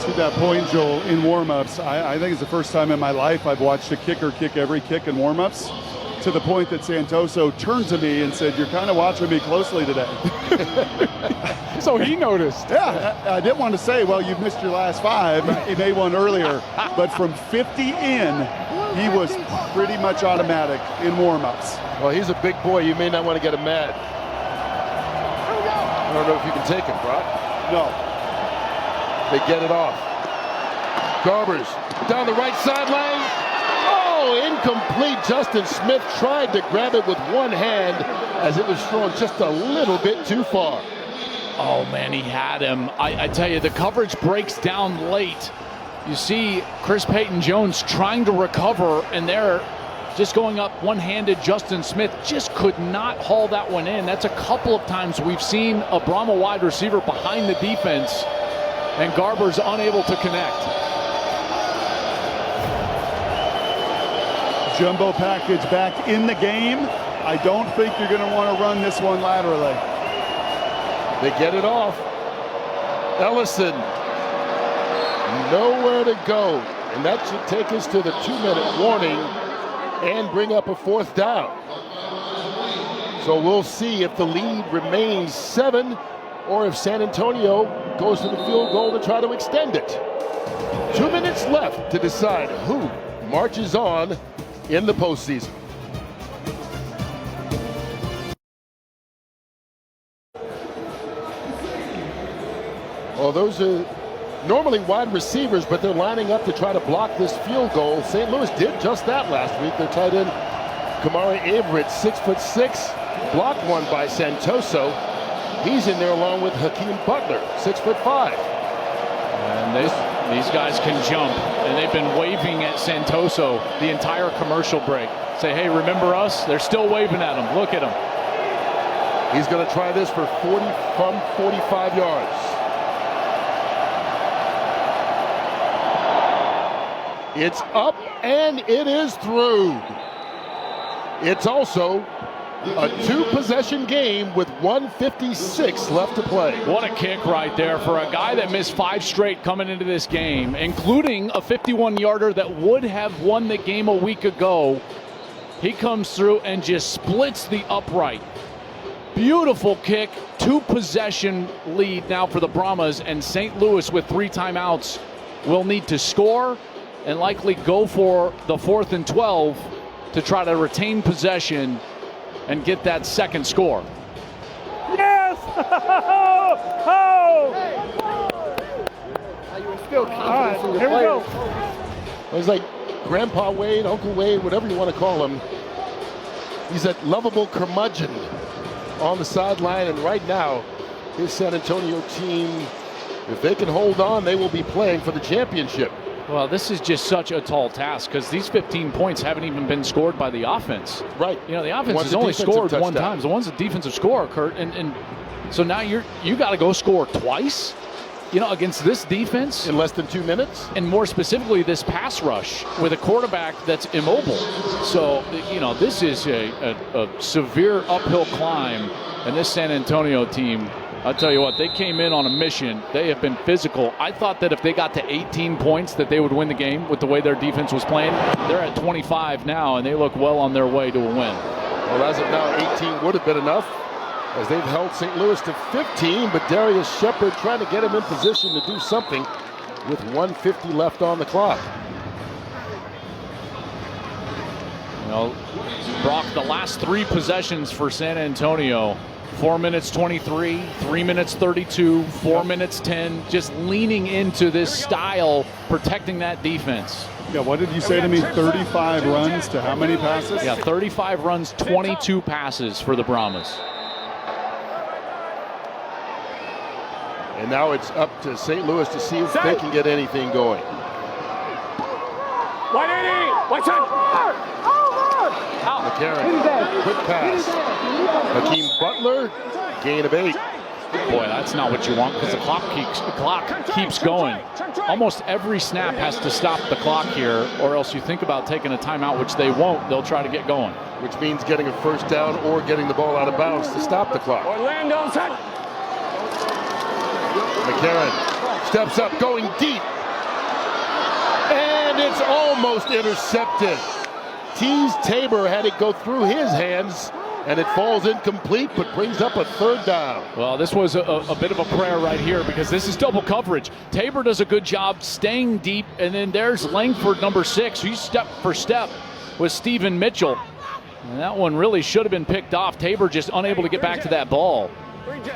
To that point, Joel, in warm-ups, I think it's the first time in my life I've watched a kicker kick every kick in warm-ups, to the point that Santoso turned to me and said, "You're kind of watching me closely today." So he noticed. Yeah, I didn't want to say, well, you've missed your last five. He made one earlier. But from 50 in, he was pretty much automatic in warm-ups. Well, he's a big boy. You may not want to get him mad. I don't know if you can take him, Brock. No. They get it off. Garbers down the right sideline. Oh, incomplete. Justin Smith tried to grab it with one hand as it was thrown just a little bit too far. Oh, man, he had him. I tell you, the coverage breaks down late. You see Chris Payton-Jones trying to recover, and they're just going up one-handed. Justin Smith just could not haul that one in. That's a couple of times we've seen a Brahma wide receiver behind the defense, and Garber's unable to connect. Jumbo package back in the game. I don't think you're going to want to run this one laterally. They get it off. Ellison, nowhere to go. And that should take us to the 2-minute warning and bring up a fourth down. So we'll see if the lead remains 7 or if San Antonio goes to the field goal to try to extend it. 2 minutes left to decide who marches on in the postseason. Well, those are normally wide receivers, but they're lining up to try to block this field goal. St. Louis did just that last week. Their tight end, Kamari Averett, 6'6", blocked one by Santoso. He's in there along with Hakeem Butler, 6'5". And These guys can jump, and they've been waving at Santoso the entire commercial break. Say, hey, remember us? They're still waving at him. Look at him. He's going to try this for 45 yards. It's up, and it is through. It's also a two-possession game with 1:56 left to play. What a kick right there for a guy that missed 5 straight coming into this game, including a 51-yarder that would have won the game a week ago. He comes through and just splits the upright. Beautiful kick, 2-possession lead now for the Brahmas, and St. Louis with 3 timeouts will need to score and likely go for the 4th and 12 to try to retain possession and get that second score. Yes! Oh! Still All right, here we go. It was like Grandpa Wade, Uncle Wade, whatever you want to call him. He's that lovable curmudgeon on the sideline, and right now, his San Antonio team, if they can hold on, they will be playing for the championship. Well, this is just such a tall task because these 15 points haven't even been scored by the offense. Right. You know, the offense One's has a only defensive scored touchdown. 1 time. The one's a defensive score, Kurt, and so now you got to go score twice. You know, against this defense in less than 2 minutes, and more specifically, this pass rush with a quarterback that's immobile. So you know, this is a severe uphill climb, and this San Antonio team, I'll tell you what, they came in on a mission. They have been physical. I thought that if they got to 18 points that they would win the game with the way their defense was playing. They're at 25 now, and they look well on their way to a win. Well, as of now, 18 would have been enough, as they've held St. Louis to 15, but Darius Shepard trying to get him in position to do something with 1:50 left on the clock. You know, Brock, the last 3 possessions for San Antonio, 4 minutes 23, 3 minutes 32, 4 minutes 10, just leaning into this style, protecting that defense. Yeah, what did you say to me? 35 runs to how many passes? Yeah, 35 runs, 22 passes for the Brahmas. And now it's up to St. Louis to see if they can get anything going. 180! Watch out! McCarron, quick pass. Hakeem Butler, gain of 8. Boy, that's not what you want because the clock keeps going. Almost every snap has to stop the clock here, or else you think about taking a timeout, which they won't. They'll try to get going. Which means getting a first down or getting the ball out of bounds to stop the clock. Orlando, set! McCarron steps up, going deep. And it's almost intercepted. Tease Tabor had it go through his hands, and it falls incomplete, but brings up a 3rd down. Well, this was a bit of a prayer right here because this is double coverage. Tabor does a good job staying deep, and then there's Langford, number 6. He's step for step with Stephen Mitchell. And that one really should have been picked off. Tabor just unable to get back to that ball.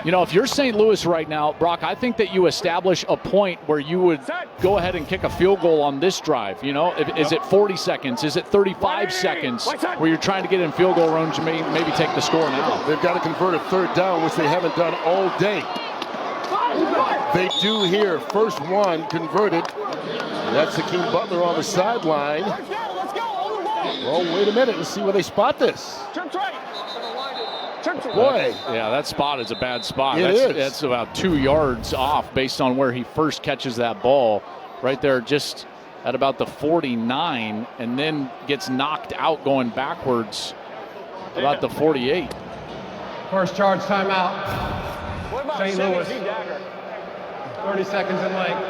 You know, if you're St. Louis right now, Brock, I think that you establish a point where you would go ahead and kick a field goal on this drive. You know, is it 40 seconds? Is it 35 seconds where you're trying to get in field goal range and maybe take the score now? They've got to convert a 3rd down, which they haven't done all day. They do here. First one converted. That's Hakeem Butler on the sideline. Well, wait a minute. Let's see where they spot this. Boy. Yeah, that spot is a bad spot. It is. That's about 2 yards off based on where he first catches that ball. Right there, just at about the 49, and then gets knocked out going backwards about the 48. First charge timeout. St. Louis. 30 seconds in length.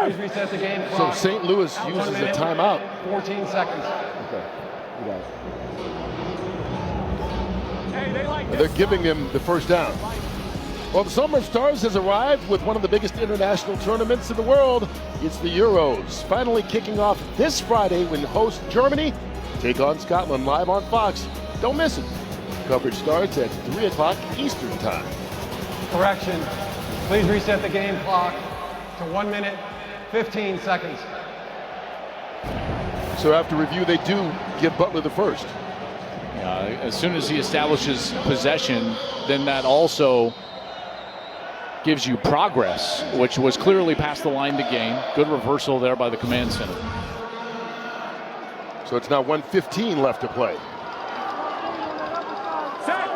Please reset the game So clock. St. Louis uses a timeout. 14 seconds. Okay. They're giving him the first down. Well, the Summer of Stars has arrived with one of the biggest international tournaments in the world. It's the Euros, finally kicking off this Friday when host Germany take on Scotland live on Fox. Don't miss it. Coverage starts at 3 o'clock Eastern Time. Correction. Please reset the game clock to 1 minute, 15 seconds. So after review, they do give Butler the first. As soon as he establishes possession, then that also gives you progress, which was clearly past the line to gain. Good reversal there by the command center. So it's now 1:15 left to play. Set.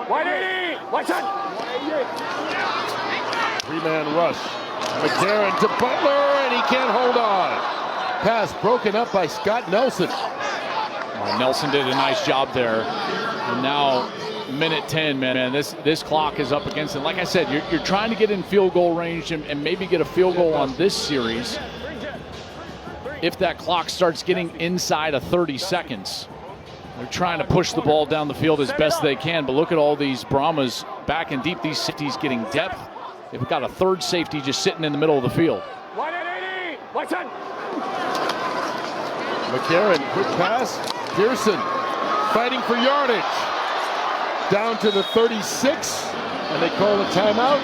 180. Watch out. 3-man rush. McCarron to Butler, and he can't hold on. Pass broken up by Scott Nelson. Nelson did a nice job there. And now, minute 10, man. This clock is up against it. Like I said, you're trying to get in field goal range and maybe get a field goal on this series. If that clock starts getting inside of 30 seconds. They're trying to push the ball down the field as best they can, but look at all these Brahmas back and deep. These safeties getting depth. They've got a third safety just sitting in the middle of the field. 180. Watch out. McCarron, quick pass. Pearson fighting for yardage. Down to the 36, and they call a timeout.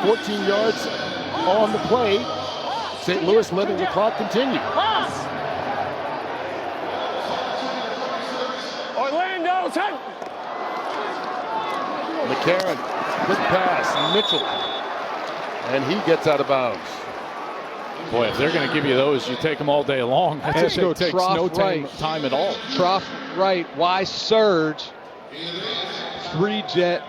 14 yards on the play. St. Louis letting the clock continue. Orlando, set. McCarron, quick pass, Mitchell, and he gets out of bounds. Boy, if they're going to give you those, you take them all day long. That just takes no time at all. Trough right, Y surge, 3-jet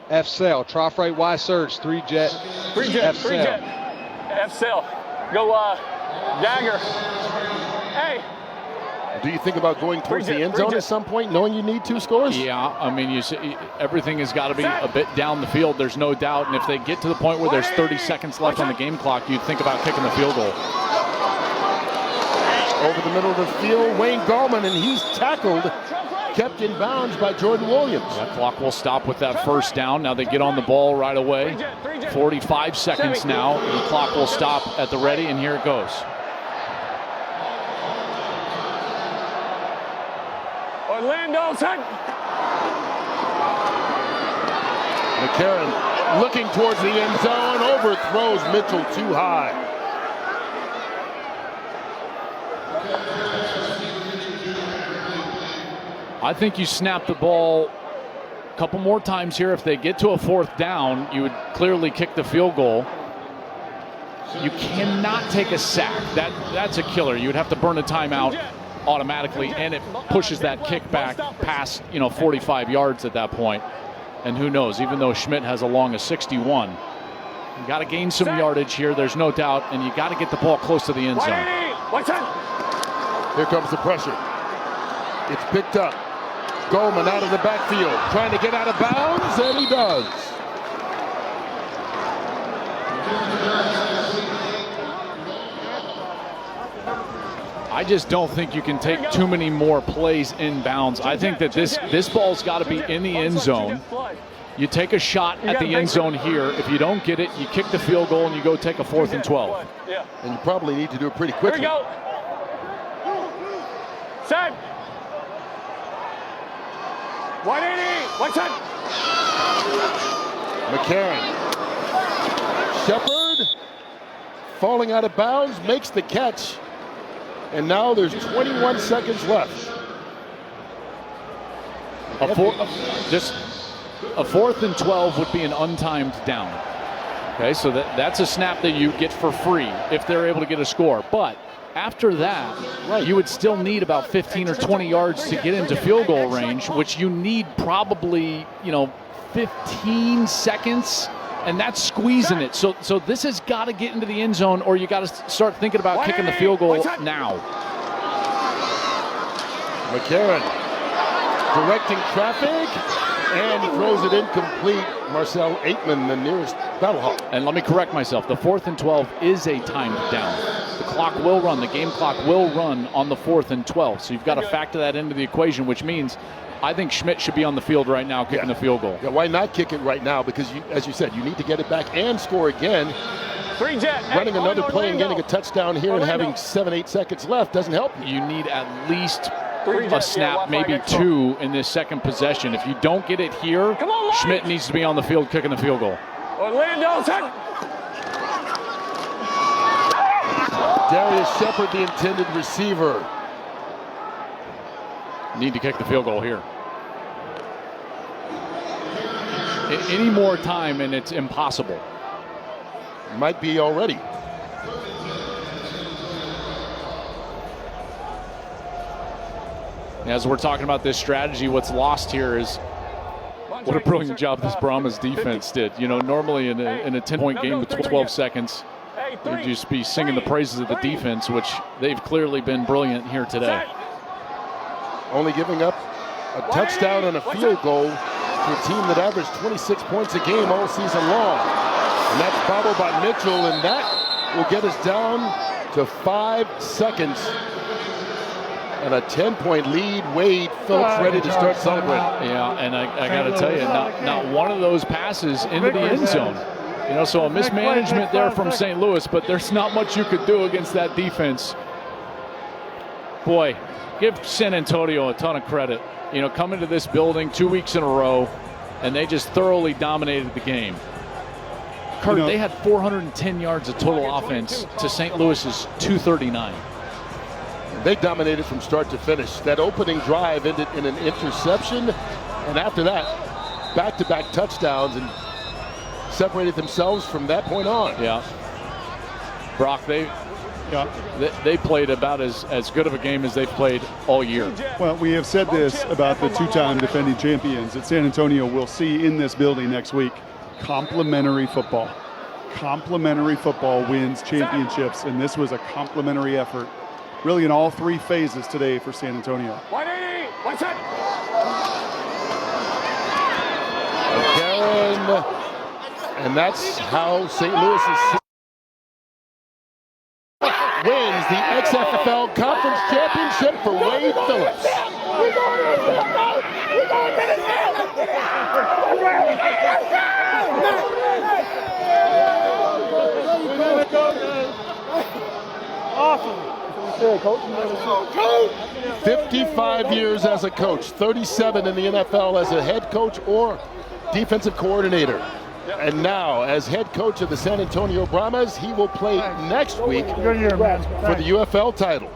F sail. Trough right, Y surge, 3-jet F sail. F sail. Go dagger. Hey. Do you think about going towards the end zone at some point, knowing you need 2 scores? Yeah, I mean, you see, everything has got to be a bit down the field. There's no doubt. And if they get to the point where there's 30 seconds left on the game clock, you'd think about kicking the field goal. Over the middle of the field, Wayne Gallman, and he's tackled, kept in bounds by Jordan Williams. That clock will stop with that first down. Now they get on the ball right away. 45 seconds now. The clock will stop at the ready, and here it goes. Orlando, set. McCarron looking towards the end zone, overthrows Mitchell too high. I think you snap the ball a couple more times here. If they get to a 4th down, you would clearly kick the field goal. You cannot take a sack. That's a killer. You would have to burn a timeout automatically, and it pushes that kick back past 45 yards at that point. And who knows, even though Schmidt has a long of 61, you got to gain some yardage here, there's no doubt, and you got to get the ball close to the end zone. Here comes the pressure. It's picked up. Goldman out of the backfield, trying to get out of bounds, and he does. I just don't think you can take too many more plays inbounds. I think that this ball's got to be in the end zone. You take a shot at the end zone here. If you don't get it, you kick the field goal and you go take a 4th and 12. And you probably need to do it pretty quickly. Here we go. Set. 180. Watch out. McCarron. Shepard falling out of bounds, makes the catch. And now there's 21 seconds left. A 4th and 12 would be an untimed down. Okay, so that's a snap that you get for free if they're able to get a score. But after that, you would still need about 15 or 20 yards to get into field goal range, which you need probably, 15 seconds. And that's squeezing it. So this has got to get into the end zone, or you got to start thinking about kicking the field goal now. McCarron directing traffic, and he throws it incomplete. Marcel Aitman, the nearest Battlehawk. And let me correct myself. The 4th and 12 is a timed down. The clock will run. The game clock will run on the 4th and 12. So you've got to factor that into the equation, which means I think Schmidt should be on the field right now kicking the field goal. Yeah, why not kick it right now? Because, as you said, you need to get it back and score again. 3-jet. Running another play and getting a touchdown here and having 7-8 seconds left doesn't help. You need at least a snap, maybe 2 in this second possession. If you don't get it here, Schmidt needs to be on the field kicking the field goal. Orlando, set. Darius Shepard, the intended receiver. Need to kick the field goal here. Any more time and it's impossible. Might be already. As we're talking about this strategy, what's lost here is what a brilliant job this Brahmas defense did. You know, normally in a 10-point game with 12 seconds, you'd just be singing the praises of the defense, which they've clearly been brilliant here today. Only giving up a touchdown and a field goal to a team that averaged 26 points a game all season long. And that's bobbled by Mitchell, and that will get us down to 5 seconds. And a 10-point lead. Wade Phillips ready to start celebrating. Yeah, and I got to tell you, not one of those passes into the end zone. You know, so a mismanagement there from St. Louis, but there's not much you could do against that defense. Boy, give San Antonio a ton of credit. You know, coming to this building 2 weeks in a row, and they just thoroughly dominated the game. Kurt, they had 410 yards of total offense to St. Louis's 239. They dominated from start to finish. That opening drive ended in an interception, and after that, back-to-back touchdowns, and separated themselves from that point on. Yeah. Brock, they played about as good of a game as they've played all year. Well, we have said this about the two-time defending champions that San Antonio will see in this building next week. Complementary football. Complementary football wins championships, and this was a complementary effort, really in all 3 phases today for San Antonio. 180, 1 set. Karen, and that's how St. Louis wins the XFL Conference Championship for Wade Phillips. Awesome. 55 years as a coach, 37 in the NFL as a head coach or defensive coordinator. And now, as head coach of the San Antonio Brahmas, he will play next week for the UFL title.